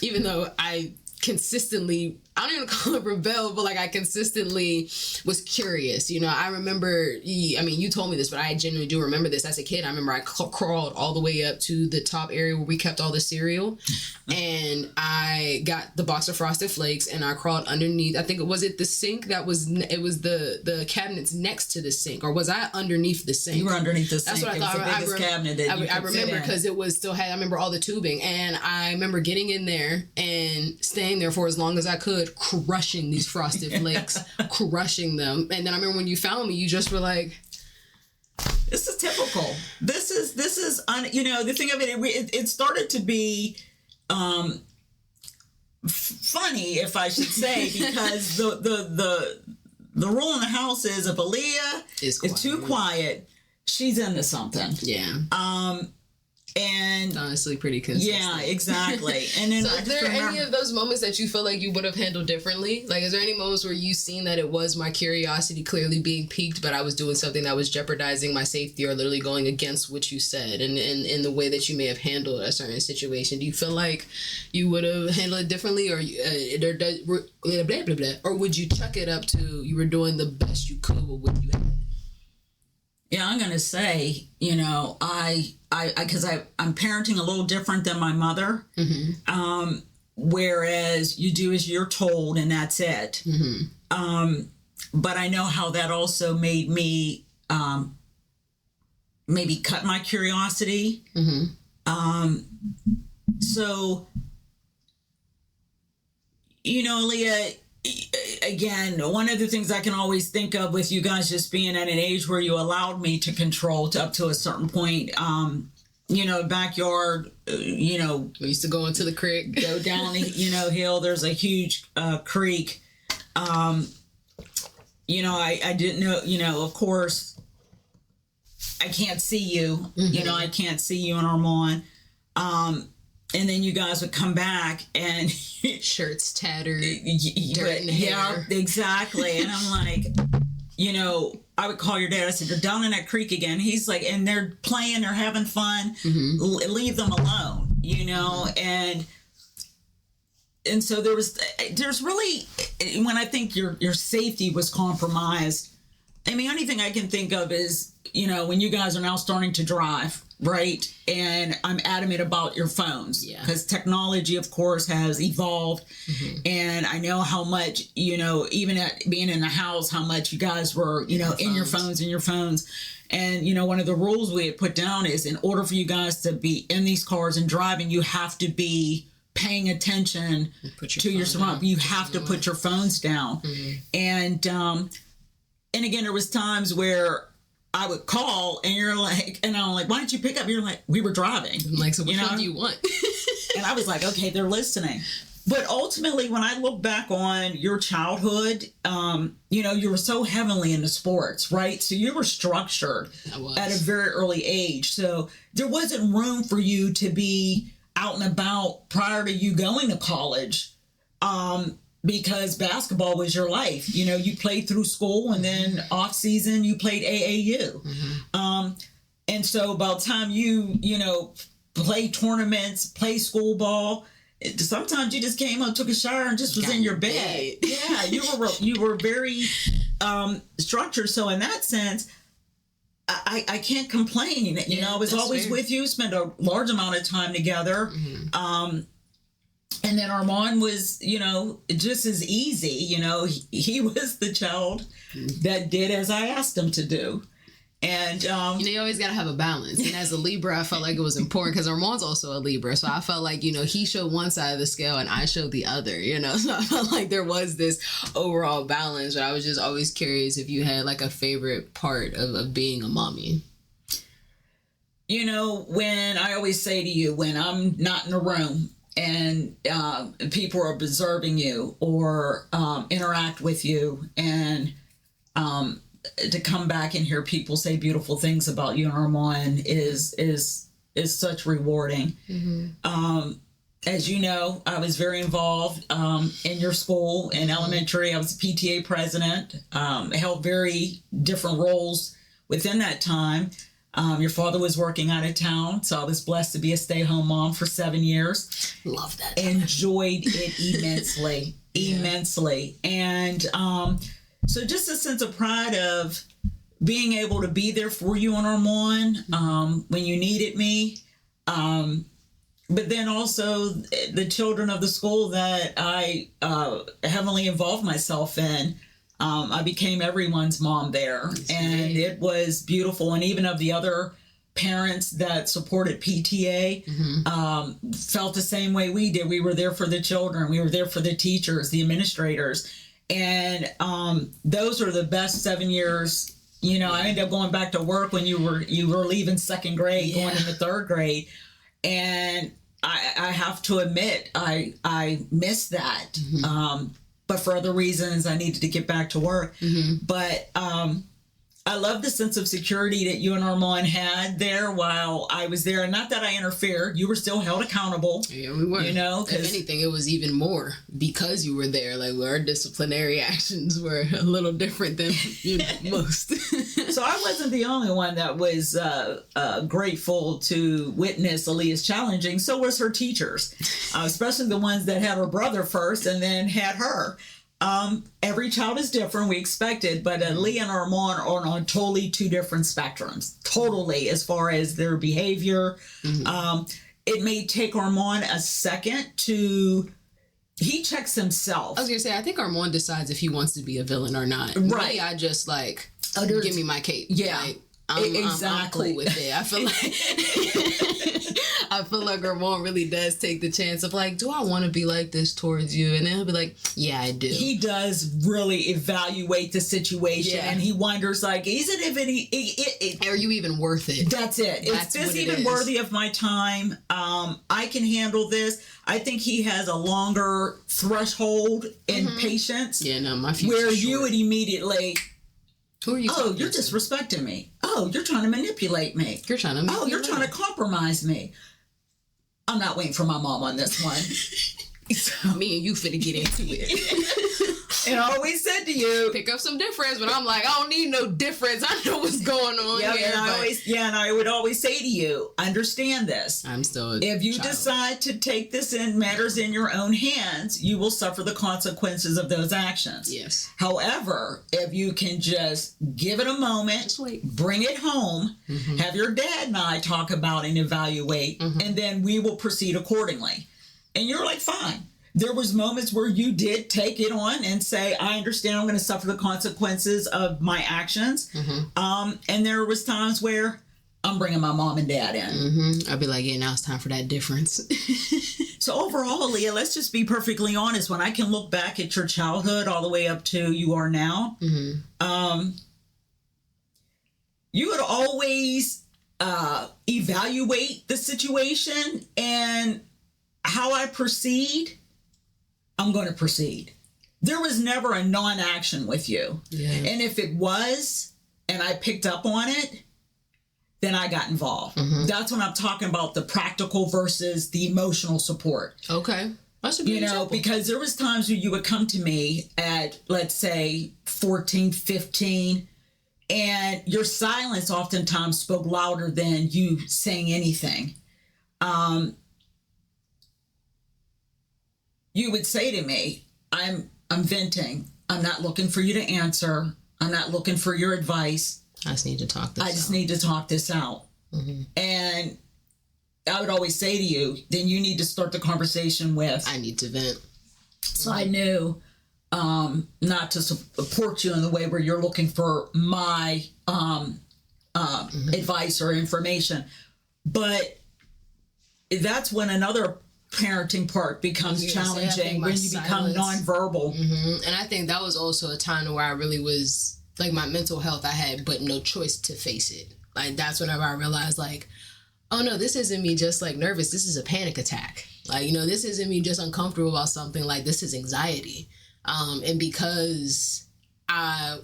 even though I consistently, I don't even call it rebel, but like I consistently was curious. You know, I remember, I mean, you told me this, but I genuinely do remember this as a kid. I remember I crawled all the way up to the top area where we kept all the cereal, and I got the box of Frosted Flakes, and I crawled underneath. I think it the sink it was the cabinets next to the sink, or was I underneath the sink? You were underneath the sink. That's what I thought. It was the biggest cabinet that you could I remember because it was still had. I remember all the tubing, and I remember getting in there and staying there for as long as I could, crushing these Frosted Flakes, crushing them. And then I remember when you found me, you just were like, this is typical. This is you know, the thing of it started to be funny, if I should say, because the rule in the house is if Aaliyah is too quiet, she's into something. Yeah. And honestly pretty consistent. Yeah, exactly. And then so is there any of those moments that you feel like you would have handled differently? Like, is there any moments where you've seen that it was my curiosity clearly being piqued, but I was doing something that was jeopardizing my safety or literally going against what you said, and in the way that you may have handled a certain situation? Do you feel like you would have handled it differently, or or would you chuck it up to you were doing the best you could with what you had? Yeah, I'm going to say, you know, because I'm parenting a little different than my mother. Mm-hmm. Whereas you do as you're told and that's it. Mm-hmm. But I know how that also made me maybe cut my curiosity. Mm-hmm. So, you know, Leah, again, one of the things I can always think of with you guys just being at an age where you allowed me to control up to a certain point, you know, backyard, you know. We used to go into the creek. Go down the, you know, hill. There's a huge creek. You know, I didn't know, you know, of course, I can't see you. Mm-hmm. You know, I can't see you in Armand. And then you guys would come back and shirts tattered, dirt in hair. Yeah, exactly. And I'm like, you know, I would call your dad. I said, "They're down in that creek again." He's like, and they're playing, they're having fun. Mm-hmm. Leave them alone, you know. Mm-hmm. And so there's really, when I think your safety was compromised. I mean, the only thing I can think of is, you know, when you guys are now starting to drive. Right. And I'm adamant about your phones because technology, of course, has evolved. Mm-hmm. And I know how much, you know, even at being in the house, how much you guys were, you know, in your phones. And, you know, one of the rules we had put down is in order for you guys to be in these cars and driving, you have to be paying attention to your surroundings. You have to put your phones down. Mm-hmm. And again, there was times where I would call and you're like, and I'm like, why didn't you pick up? You're like, we were driving. I'm like, so which one do you want? And I was like, okay, they're listening. But ultimately, when I look back on your childhood, you know, you were so heavily into sports, right? So you were structured at a very early age. So there wasn't room for you to be out and about prior to you going to college. Because basketball was your life. You know, you played through school and then off season you played AAU. Mm-hmm. And so by the time you know, play tournaments, play school ball, sometimes you just came up, took a shower and just was in your bed. Yeah, you were very structured. So in that sense, I can't complain. You know, I was always with you, spent a large amount of time together. Mm-hmm. And then Armand was, just as easy. He was the child that did as I asked him to do. And you always got to have a balance. And as a Libra, I felt like it was important because Armand's also a Libra. So I felt like, he showed one side of the scale and I showed the other, So I felt like there was this overall balance. But I was just always curious if you had like a favorite part of being a mommy. When I always say to you, when I'm not in a room and people are observing you or interact with you, and to come back and hear people say beautiful things about you and Armand is such rewarding. Mm-hmm. As you know, I was very involved in your school in elementary. I was a PTA president, held very different roles within that time. Your father was working out of town, so I was blessed to be a stay-at-home mom for 7 years. Love that. Enjoyed it immensely, immensely. And so just a sense of pride of being able to be there for you and Armand when you needed me. But then also the children of the school that I heavily involved myself in. I became everyone's mom there. That's and great. It was beautiful. And even of the other parents that supported PTA felt the same way we did. We were there for the children. We were there for the teachers, the administrators. And those are the best 7 years. I ended up going back to work when you were leaving second grade, going into third grade. And I have to admit, I missed that. But for other reasons, I needed to get back to work. But I love the sense of security that you and Armand had there while I was there. And not that I interfered. You were still held accountable. Yeah, we were. If anything, it was even more because you were there. Like, our disciplinary actions were a little different than most. So I wasn't the only one that was grateful to witness Aaliyah's challenging. So was her teachers, especially the ones that had her brother first and then had her. Every child is different, we expected, but Aaliyah and Armand are on totally two different spectrums, totally, as far as their behavior. It may take Armand a second he checks himself. I was going to say, I think Armand decides if he wants to be a villain or not. Right. Me, I just give me my cape. Yeah. Exactly. I'm cool with it. I feel like Armand really does take the chance of like, do I want to be like this towards you? And then he'll be like, yeah, I do. He does really evaluate the situation, and he wonders like, is it are you even worth it? That's it. Is this even worthy of my time? I can handle this. I think he has a longer threshold in patience. Yeah, no, my future. Where you would immediately. Who are you? Oh, you're disrespecting me. Oh, you're trying to manipulate me. You're trying to compromise me. I'm not waiting for my mom on this one. So, me and you finna get into it. And I always said to you, pick up some difference, but I'm like, I don't need no difference. I know what's going on here. And I would always say to you, understand this. I'm still if you decide to take this in matters in your own hands, you will suffer the consequences of those actions. Yes. However, if you can just give it a moment, just wait. Bring it home, have your dad and I talk about and evaluate, and then we will proceed accordingly. And you're like, fine. There was moments where you did take it on and say, I understand I'm going to suffer the consequences of my actions. And there was times where I'm bringing my mom and dad in. I'd be like, yeah, now it's time for that difference. So overall, Leah, let's just be perfectly honest. When I can look back at your childhood all the way up to you are now, you would always evaluate the situation and how I proceed. I'm going to proceed. There was never a non-action with you. Yeah. And if it was, and I picked up on it, then I got involved. That's when I'm talking about the practical versus the emotional support. Okay. That's a good example. Because there was times where you would come to me at, let's say, 14, 15, and your silence oftentimes spoke louder than you saying anything. You would say to me, I'm venting. I'm not looking for you to answer. I'm not looking for your advice. I just need to talk this out. I just need to talk this out. And I would always say to you, then you need to start the conversation with, I need to vent. So I knew not to support you in the way where you're looking for my advice or information. But that's when another parenting part becomes challenging, when you become nonverbal. And I think that was also a time where I really was, like, my mental health, I had but no choice to face it. Like, that's whenever I realized, like, oh no, this isn't me just like nervous, this is a panic attack. Like, you know, this isn't me just uncomfortable about something, like, this is anxiety. And because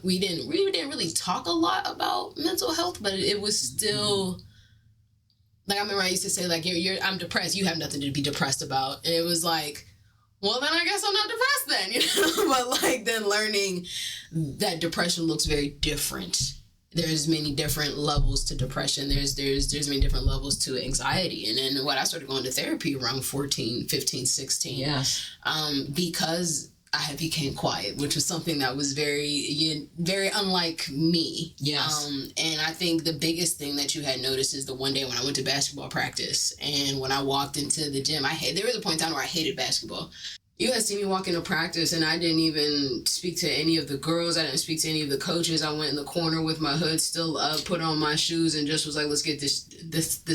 we didn't really talk a lot about mental health, but it was still, like, I remember I used to say, like, I'm depressed, you have nothing to be depressed about. And it was like, well, then I guess I'm not depressed then, you know? But, like, then learning that depression looks very different. There's many different levels to depression. There's many different levels to anxiety. And then what I started going to therapy around 14, 15, 16. Yes. Because I became quiet, which was something that was very unlike me. Yes. And I think the biggest thing that you had noticed is the one day when I went to basketball practice, and when I walked into the gym, there was a point in time where I hated basketball. You had seen me walk into practice, and I didn't even speak to any of the girls. I didn't speak to any of the coaches. I went in the corner with my hood still up, put on my shoes, and just was like, let's get this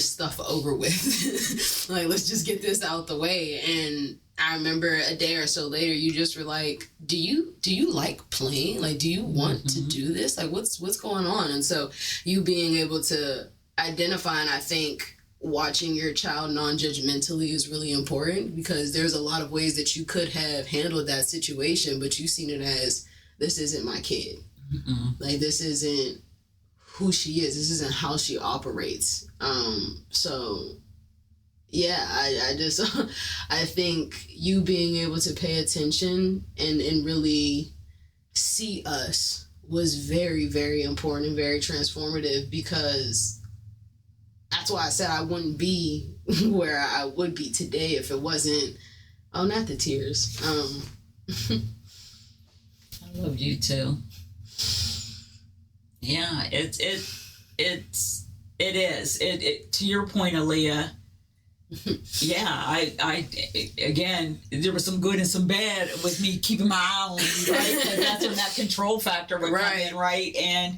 stuff over with. Like, let's just get this out the way. And I remember a day or so later, you just were like, do you like playing? Like, do you want to do this? Like, what's going on? And so you being able to identify, and I think watching your child non-judgmentally is really important, because there's a lot of ways that you could have handled that situation, but you've seen it as, this isn't my kid. Like, this isn't who she is. This isn't how she operates. So yeah, I just, I think you being able to pay attention and really see us was very, very important and very transformative, because that's why I said I wouldn't be where I would be today if it wasn't, not the tears. I love you too. Yeah, it is. To your point, Aaliyah, yeah, I again, there was some good and some bad with me keeping my eye on you, right? And that's when that control factor would come in, right? And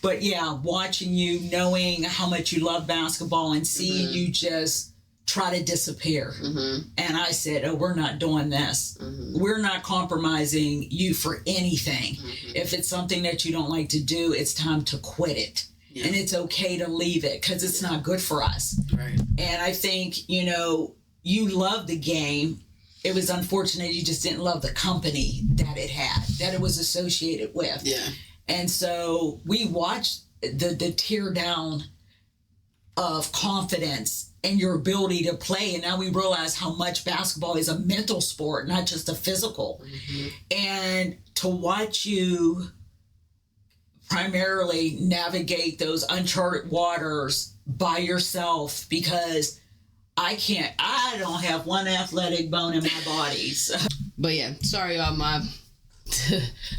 but yeah, watching you, knowing how much you love basketball and seeing you just try to disappear. And I said, oh, we're not doing this. We're not compromising you for anything. If it's something that you don't like to do, it's time to quit it. And it's okay to leave it, because it's not good for us. Right. And I think, you love the game. It was unfortunate you just didn't love the company that it had, that it was associated with. Yeah. And so we watched the tear down of confidence and your ability to play. And now we realize how much basketball is a mental sport, not just a physical. And to watch you primarily navigate those uncharted waters by yourself, because I don't have one athletic bone in my body. So. But yeah, sorry about my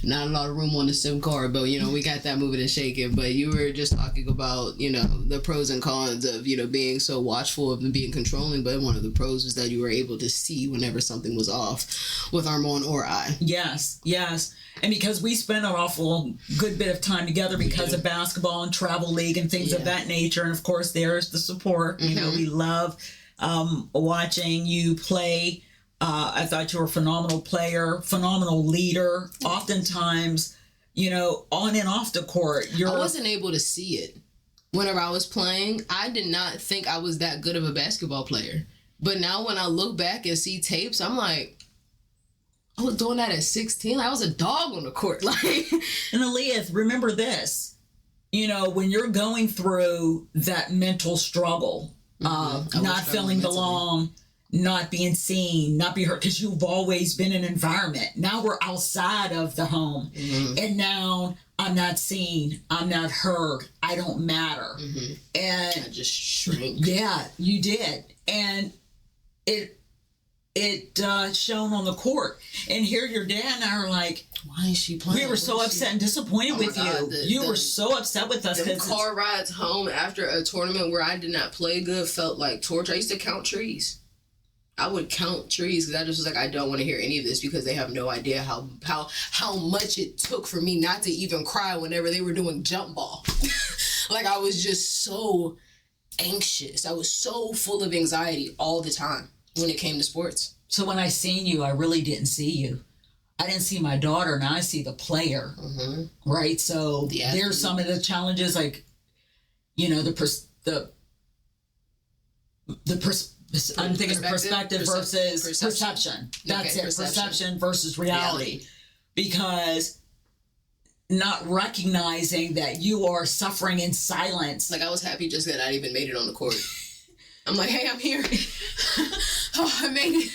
not a lot of room on the SIM card, but we got that moving and shaking. But you were just talking about the pros and cons of being so watchful of being controlling, but one of the pros is that you were able to see whenever something was off with Armand or I. Yes And because we spent an awful good bit of time together because of basketball and travel league and things of that nature, and of course there's the support. We love watching you play. I thought you were a phenomenal player, phenomenal leader. Oftentimes, on and off the court. I wasn't able to see it. Whenever I was playing, I did not think I was that good of a basketball player. But now when I look back and see tapes, I'm like, I was doing that at 16. I was a dog on the court. And Aaliyah, remember this. When you're going through that mental struggle, not feeling belong, not being seen, not be heard, because you've always been in an environment. Now we're outside of the home, and now I'm not seen, I'm not heard, I don't matter. And I just shrank. Yeah, you did. And it shown on the court. And here your dad and I are like, why is she playing? We were so upset and disappointed with you. You were so upset with us. The car rides home after a tournament where I did not play good felt like torture. I used to count trees. I would count trees because I just was like, I don't want to hear any of this because they have no idea how much it took for me not to even cry whenever they were doing jump ball. Like, I was just so anxious. I was so full of anxiety all the time when it came to sports. So when I seen you, I really didn't see you. I didn't see my daughter. Now I see the player, right? So there's some of the challenges, like, you know, I'm thinking perspective versus perception. That's it. Perception versus reality. Because not recognizing that you are suffering in silence. Like, I was happy just that I even made it on the court. I'm like, hey, I'm here. Oh, I made it.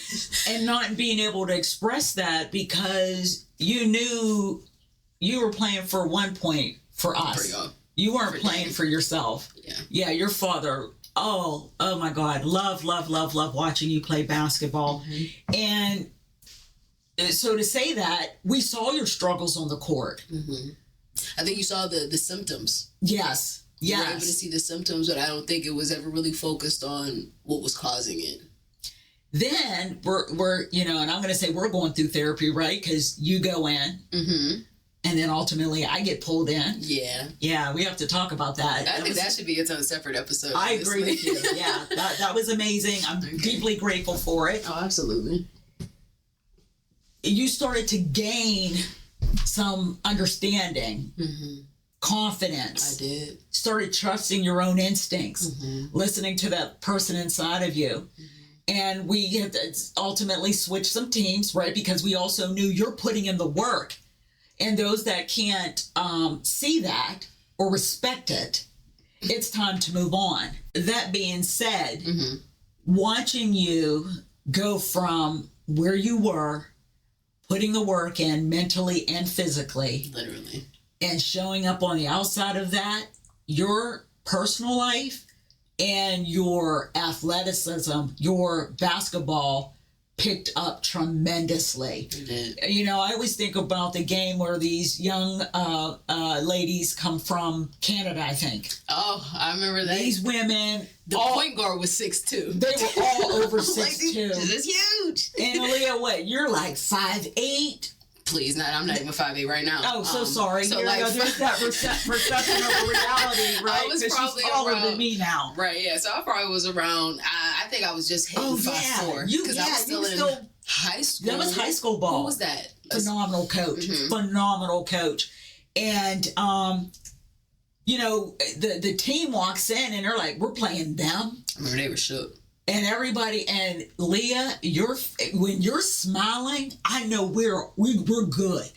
And not being able to express that because you knew you were playing for one point for us. For y'all. You weren't playing for yourself. Yeah, your father... Oh my God. Love watching you play basketball. And so to say that, we saw your struggles on the court. I think you saw the symptoms. Yes. You were able to see the symptoms, but I don't think it was ever really focused on what was causing it. Then we're you know, and I'm going to say we're going through therapy, right? Because you go in. And then ultimately I get pulled in. Yeah, we have to talk about that. I think that should be its own separate episode. I agree with you. Yeah, that was amazing. I'm deeply grateful for it. Oh, absolutely. You started to gain some understanding, confidence. I did. Started trusting your own instincts, listening to that person inside of you. And we had to ultimately switch some teams, right? Because we also knew you're putting in the work. And those that can't see that or respect it, it's time to move on. That being said, watching you go from where you were, putting the work in mentally and physically, literally, and showing up on the outside of that, your personal life and your athleticism, your basketball picked up tremendously. You know, I always think about the game where these young ladies come from Canada, I think. Oh, I remember that. These women. The point guard was 6'2". They were all over 6'2". This is huge. And Aaliyah, what? You're like 5'8". Please, I'm not even 5'8" right now. Oh, so sorry. So there's that perception of reality, right? I was probably she's taller than me now. Right, yeah. So I probably was around, I think I was just hitting 5'4". Because I was still in high school. That was high school ball. What was that? Phenomenal coach. Phenomenal coach. And, you know, the team walks in and they're like, we're playing them. I remember they were shook. And everybody, and Leah, when you're smiling, I know we're good.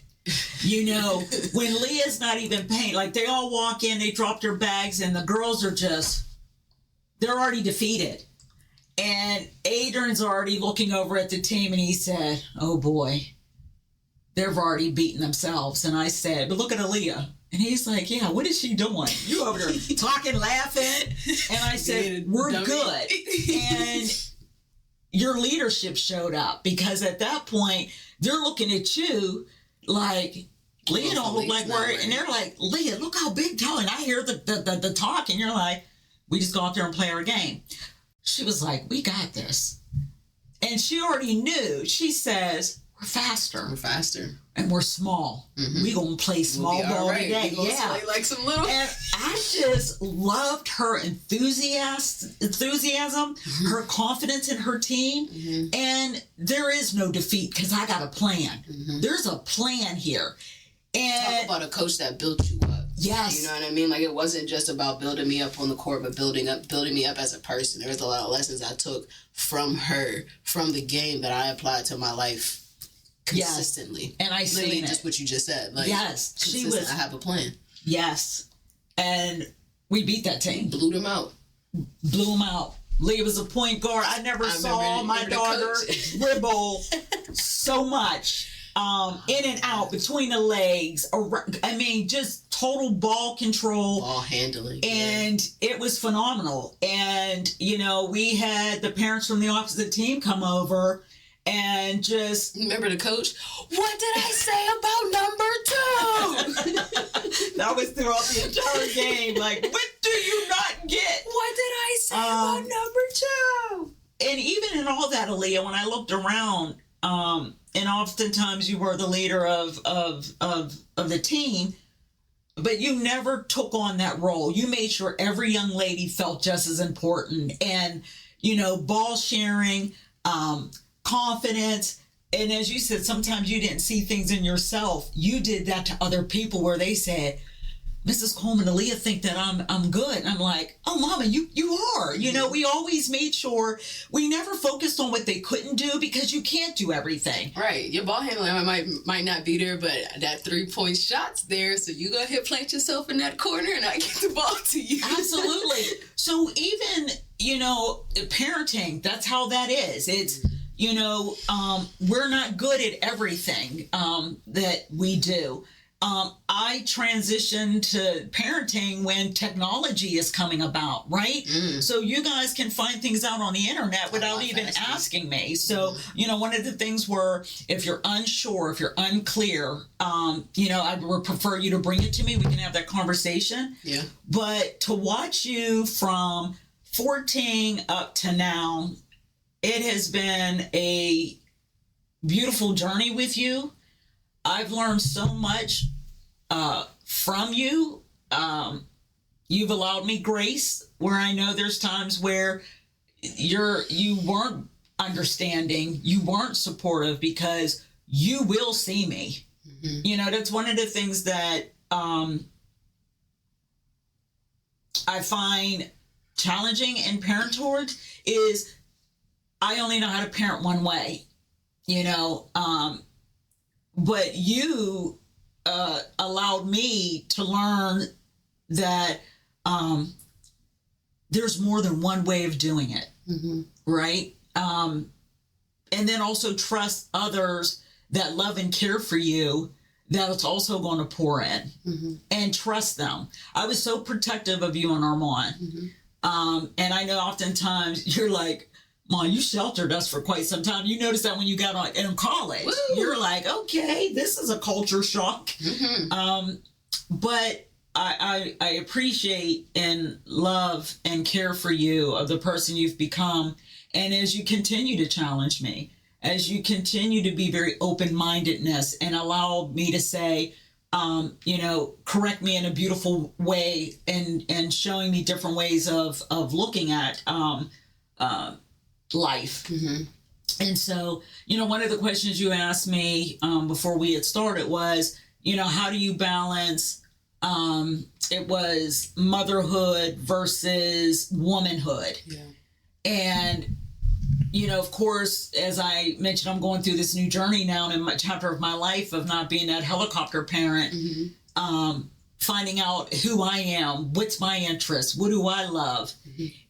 You know, when Leah's not even paying, like they all walk in, they drop their bags, and the girls are they're already defeated. And Adrian's already looking over at the team, and he said, oh boy, they've already beaten themselves. And I said, but look at Aaliyah. And he's like, yeah, what is she doing? You over there talking, laughing. And I said, we're good. And your leadership showed up because at that point, they're looking at you like, Leah don't look like we're, and they're like, Leah, look how big tall. And I hear the talk, and you're like, we just go out there and play our game. She was like, we got this. And she already knew. She says, we're faster. We're faster. And we're small. We gonna play small ball today. We play like some little. And I just loved her enthusiasm, her confidence in her team. And there is no defeat because I got a plan. There's a plan here. And talk about a coach that built you up. Yes. You know what I mean? Like, it wasn't just about building me up on the court, but building me up as a person. There was a lot of lessons I took from her, from the game that I applied to my life. Consistently. Yes. And I literally see just what you just said. Like, yes, she was. I have a plan. Yes, and we beat that team. Blew them out. Leah was a point guard. I never saw my daughter dribble so much. In and out between the legs. I mean, just total ball control. Ball handling. And it was phenomenal. And, you know, we had the parents from the opposite team come over. and just remember the coach. What did I say about number 2? That was throughout the entire game. Like, what do you not get? What did I say about number 2? And even in all that, Aaliyah, when I looked around, and oftentimes you were the leader of the team, but you never took on that role. You made sure every young lady felt just as important, and ball sharing, confidence. And as you said, sometimes you didn't see things in yourself. You did that to other people where they said, Mrs. Coleman, Aaliyah think that I'm good. And I'm like, oh, Mama, you are. We always made sure we never focused on what they couldn't do, because you can't do everything. Right. Your ball handler might not be there, but that 3-point shot's there. So you go ahead, plant yourself in that corner, and I get the ball to you. Absolutely. So even, parenting, that's how that is. It's, we're not good at everything that we do. I transitioned to parenting when technology is coming about, right? So you guys can find things out on the internet without even asking me. So, one of the things were, if you're unsure, if you're unclear, I would prefer you to bring it to me. We can have that conversation. Yeah. But to watch you from 14 up to now, it has been a beautiful journey with you. I've learned so much from you. You've allowed me grace where I know there's times where you weren't understanding, you weren't supportive, because you will see me. That's one of the things that I find challenging in parenthood is I only know how to parent one way, but you allowed me to learn that there's more than one way of doing it, right? And then also trust others that love and care for you, that it's also going to pour in, and trust them. I was so protective of you and Armand. And I know oftentimes you're like, Mom, you sheltered us for quite some time. You noticed that when you got in college. Woo! You're like, okay, this is a culture shock. But I appreciate and love and care for you, of the person you've become. And as you continue to challenge me, as you continue to be very open-mindedness and allow me to say, correct me in a beautiful way, and showing me different ways of looking at life. And so, one of the questions you asked me before we had started was, how do you balance, it was motherhood versus womanhood. And, of course, as I mentioned, I'm going through this new journey now in my chapter of my life of not being that helicopter parent, finding out who I am, what's my interest, what do I love.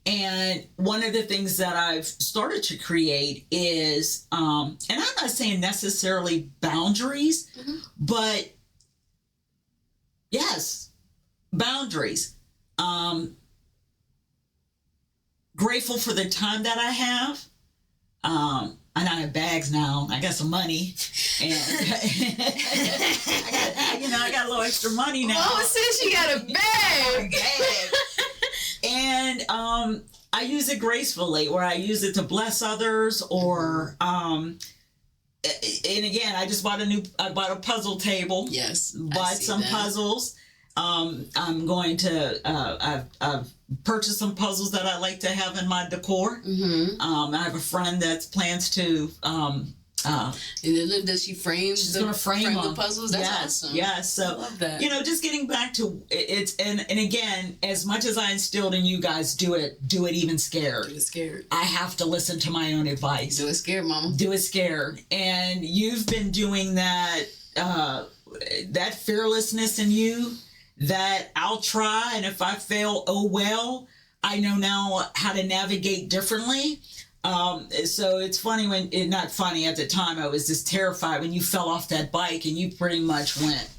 And one of the things that I've started to create is, and I'm not saying necessarily boundaries, but yes, boundaries. Grateful for the time that I have. And I have bags now. I got some money, and I got a little extra money now. Oh, since you got a bag. And I use it gracefully, or I use it to bless others, or and again, I just bought a puzzle table. Yes, bought some puzzles. I'm going to I've purchased some puzzles that I like to have in my decor. I have a friend that plans to does she frame? She's going to frame the puzzles. That's awesome. Yes. So I love that. Just getting back to it's and again, as much as I instilled in you guys, do it even scared. Do it scared. I have to listen to my own advice. Do it scared, Mama. Do it scared. And you've been doing that. That fearlessness in you. That I'll try, and if I fail, oh well. I know now how to navigate differently. So it's funny not funny at the time, I was just terrified when you fell off that bike and you pretty much went.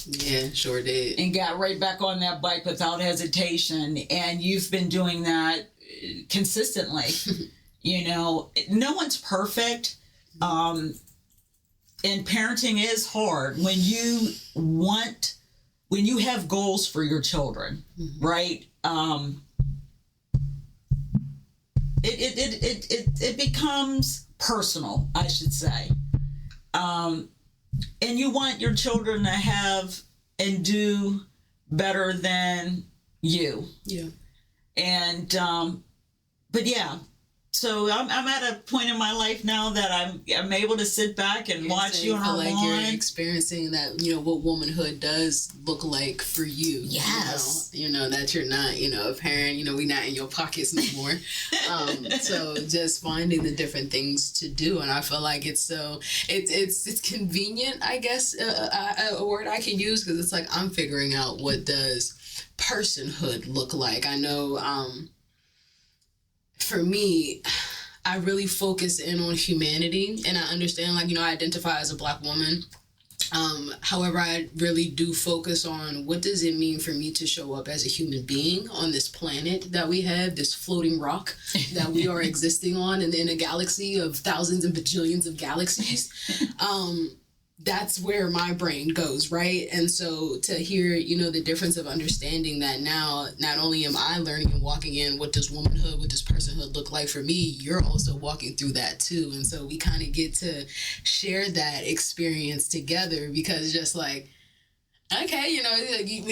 Yeah, sure did. And got right back on that bike without hesitation. And you've been doing that consistently. No one's perfect, And parenting is hard when you have goals for your children, right? It becomes personal, I should say. And you want your children to have and do better than you. Yeah. And, but yeah. So I'm at a point in my life now that I'm able to sit back and watch you on our lawn. You're experiencing that, what womanhood does look like for you. Yes. You know that you're not, a parent, we not in your pockets no more. So just finding the different things to do. And I feel like it's convenient, I guess, a word I can use, because it's like I'm figuring out what does personhood look like. I know, for me, I really focus in on humanity, and I understand, I identify as a Black woman. However, I really do focus on what does it mean for me to show up as a human being on this planet that we have, this floating rock that we are existing on, and in a galaxy of thousands and bajillions of galaxies. That's where my brain goes, right? And so to hear, the difference of understanding that now, not only am I learning and walking in what does womanhood, what does personhood look like for me, you're also walking through that too. And so we kind of get to share that experience together, because just like, okay,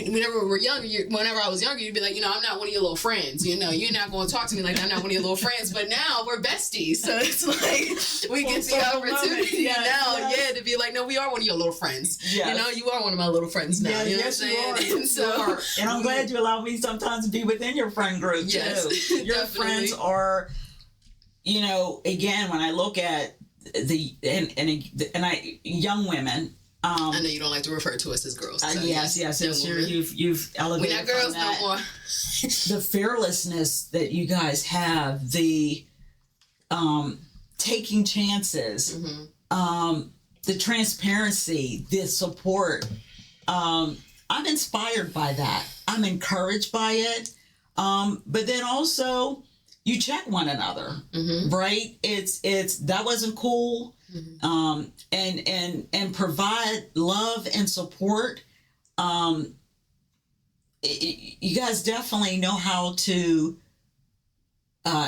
whenever we're younger, whenever I was younger, you'd be like, I'm not one of your little friends. You're not going to talk to me like I'm not one of your little friends. But now we're besties. So it's like we get the opportunity to be like, no, we are one of your little friends. Yes. You are one of my little friends now. Yes, you are. And I'm glad you allow me sometimes to be within your friend group too. Yes, your friends are, again, when I look at young women. I know you don't like to refer to us as girls. So yes. Sure, you've elevated. We're not girls no more. The fearlessness that you guys have, the taking chances, the transparency, the support. I'm inspired by that. I'm encouraged by it. But then also, you check one another, right? It's that wasn't cool. And provide love and support. You guys definitely know how to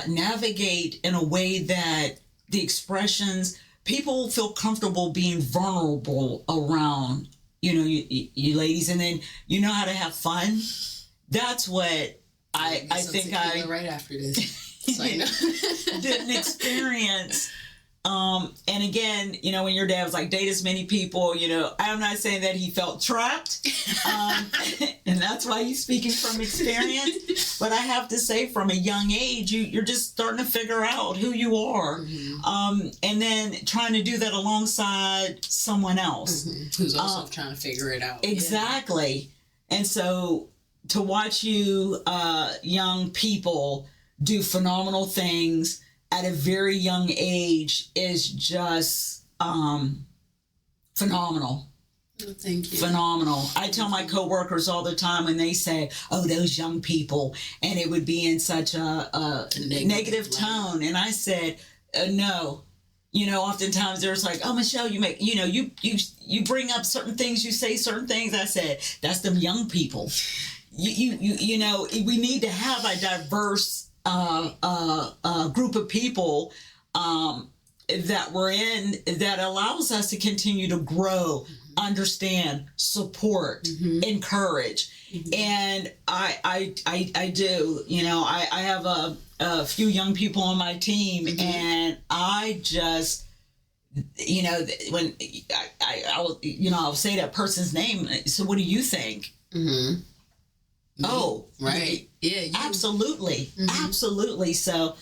navigate in a way that the expressions, people feel comfortable being vulnerable around, you ladies, and then you know how to have fun. That's what I think I right after this didn't experience. And again, when your dad was like, date as many people, I'm not saying that he felt trapped. And that's why he's speaking from experience. But I have to say, from a young age, you're just starting to figure out who you are. And then trying to do that alongside someone else. Who's also trying to figure it out. Exactly. Yeah. And so to watch you young people do phenomenal things at a very young age is just phenomenal. Oh, thank you. Phenomenal. I tell my coworkers all the time when they say, "Oh, those young people," and it would be in such a negative tone, and I said, "No." Oftentimes there's like, "Oh, Michelle, you make, you bring up certain things, you say certain things." I said, "That's them young people. We need to have a diverse." Group of people that we're in that allows us to continue to grow, understand, support, encourage. And I do, I have a few young people on my team, and I just, when I'll say that person's name. So what do you think? Oh, right. Yeah. Absolutely. Absolutely. So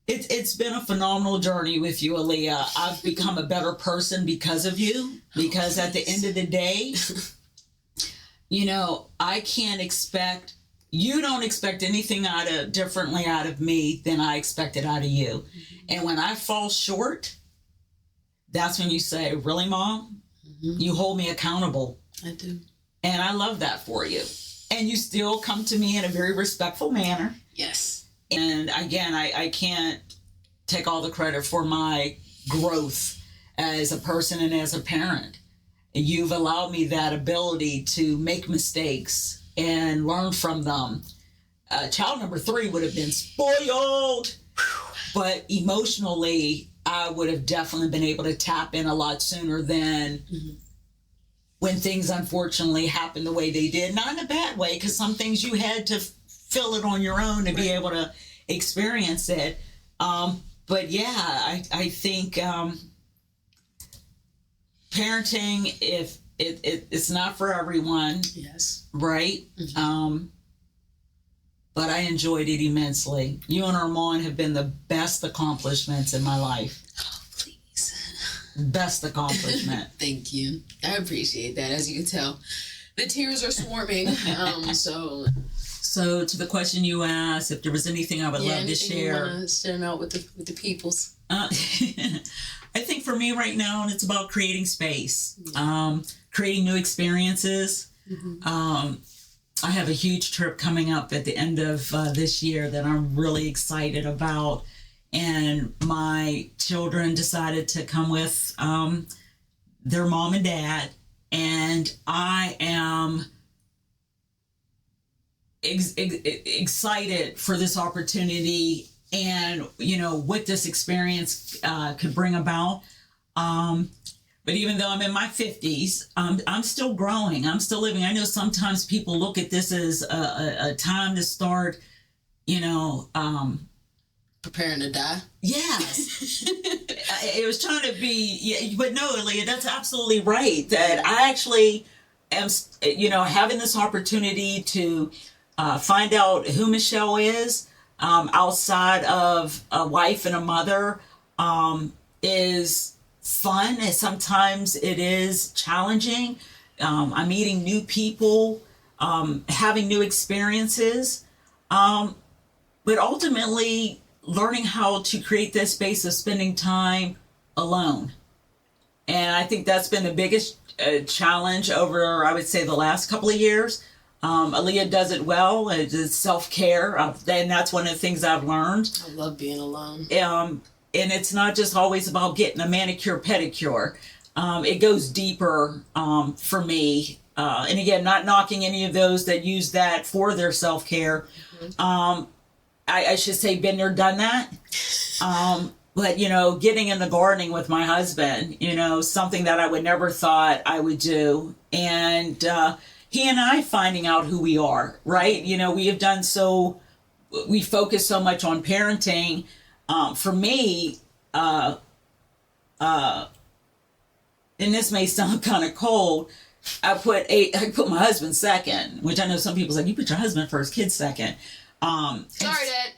it's been a phenomenal journey with you, Aaliyah. I've become a better person because of you, because at the end of the day, I can't expect, you don't expect anything differently out of me than I expected out of you. And when I fall short, that's when you say, "Really, Mom?" You hold me accountable. I do. And I love that for you. And you still come to me in a very respectful manner. Yes. And again, I can't take all the credit for my growth as a person and as a parent. You've allowed me that ability to make mistakes and learn from them. Child number 3 would have been spoiled, but emotionally, I would have definitely been able to tap in a lot sooner than when things unfortunately happened the way they did. Not in a bad way, because some things you had to feel it on your own to be able to experience it. But yeah, I think parenting, if it's not for everyone, yes, right? But I enjoyed it immensely. You and Armand have been the best accomplishments in my life. Oh, please. Best accomplishment. Thank you. I appreciate that. As you can tell, the tears are swarming. So to the question you asked, if there was anything I would love to share. You want to send out with the peoples? I think for me right now, and it's about creating space, creating new experiences. I have a huge trip coming up at the end of this year that I'm really excited about. And my children decided to come with their mom and dad. And I am excited for this opportunity and, what this experience could bring about. But even though I'm in my 50s, I'm still growing. I'm still living. I know sometimes people look at this as a time to start, preparing to die. Yes. It was trying to be, but no, Aaliyah, that's absolutely right. That I actually am, having this opportunity to find out who Michelle is outside of a wife and a mother is fun, and sometimes it is challenging. I'm meeting new people, having new experiences, but ultimately learning how to create this space of spending time alone. And I think that's been the biggest challenge over, I would say, the last couple of years. Aaliyah does it well. It's self-care. And that's one of the things I've learned. I love being alone. And it's not just always about getting a manicure, pedicure. It goes deeper for me. And again, not knocking any of those that use that for their self-care. I should say been there, done that. But, getting into gardening with my husband, something that I would never thought I would do. And he and I finding out who we are, right? We have done we focus so much on parenting. For me, and this may sound kind of cold, I put my husband second, which I know some people say, you put your husband first, kids second. Sorry, Dad.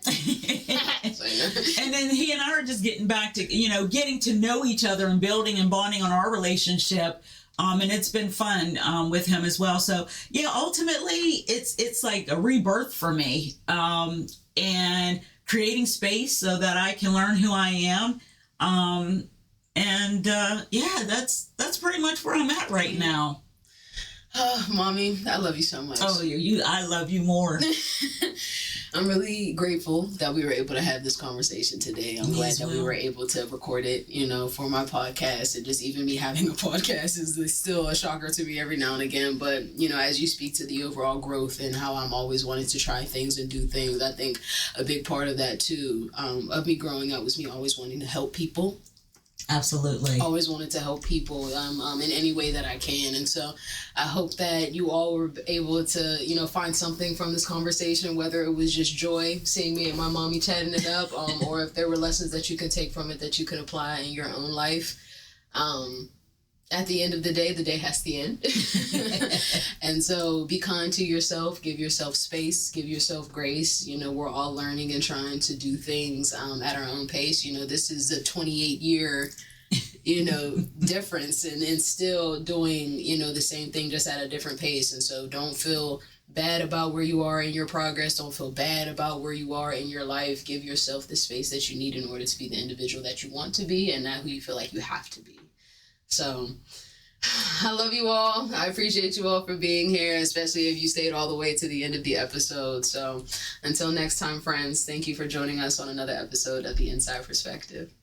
And then he and I are just getting back to, getting to know each other and building and bonding on our relationship. And it's been fun with him as well. So, yeah, ultimately, it's like a rebirth for me. And creating space so that I can learn who I am. That's pretty much where I'm at right now. Oh, Mommy, I love you so much. Oh, I love you more. I'm really grateful that we were able to have this conversation today. I'm glad that we were able to record it, for my podcast. And just even me having a podcast is still a shocker to me every now and again. But, as you speak to the overall growth and how I'm always wanting to try things and do things, I think a big part of that, too, of me growing up was me always wanting to help people. Absolutely. Always wanted to help people in any way that I can. And so I hope that you all were able to, find something from this conversation, whether it was just joy, seeing me and my mommy chatting it up, or if there were lessons that you could take from it that you could apply in your own life. At the end of the day has to end. And so be kind to yourself, give yourself space, give yourself grace. We're all learning and trying to do things at our own pace. This is a 28-year, difference and still doing, the same thing just at a different pace. And so don't feel bad about where you are in your progress. Don't feel bad about where you are in your life. Give yourself the space that you need in order to be the individual that you want to be and not who you feel like you have to be. So I love you all. I appreciate you all for being here, especially if you stayed all the way to the end of the episode. So until next time, friends, thank you for joining us on another episode of The Inside Perspective.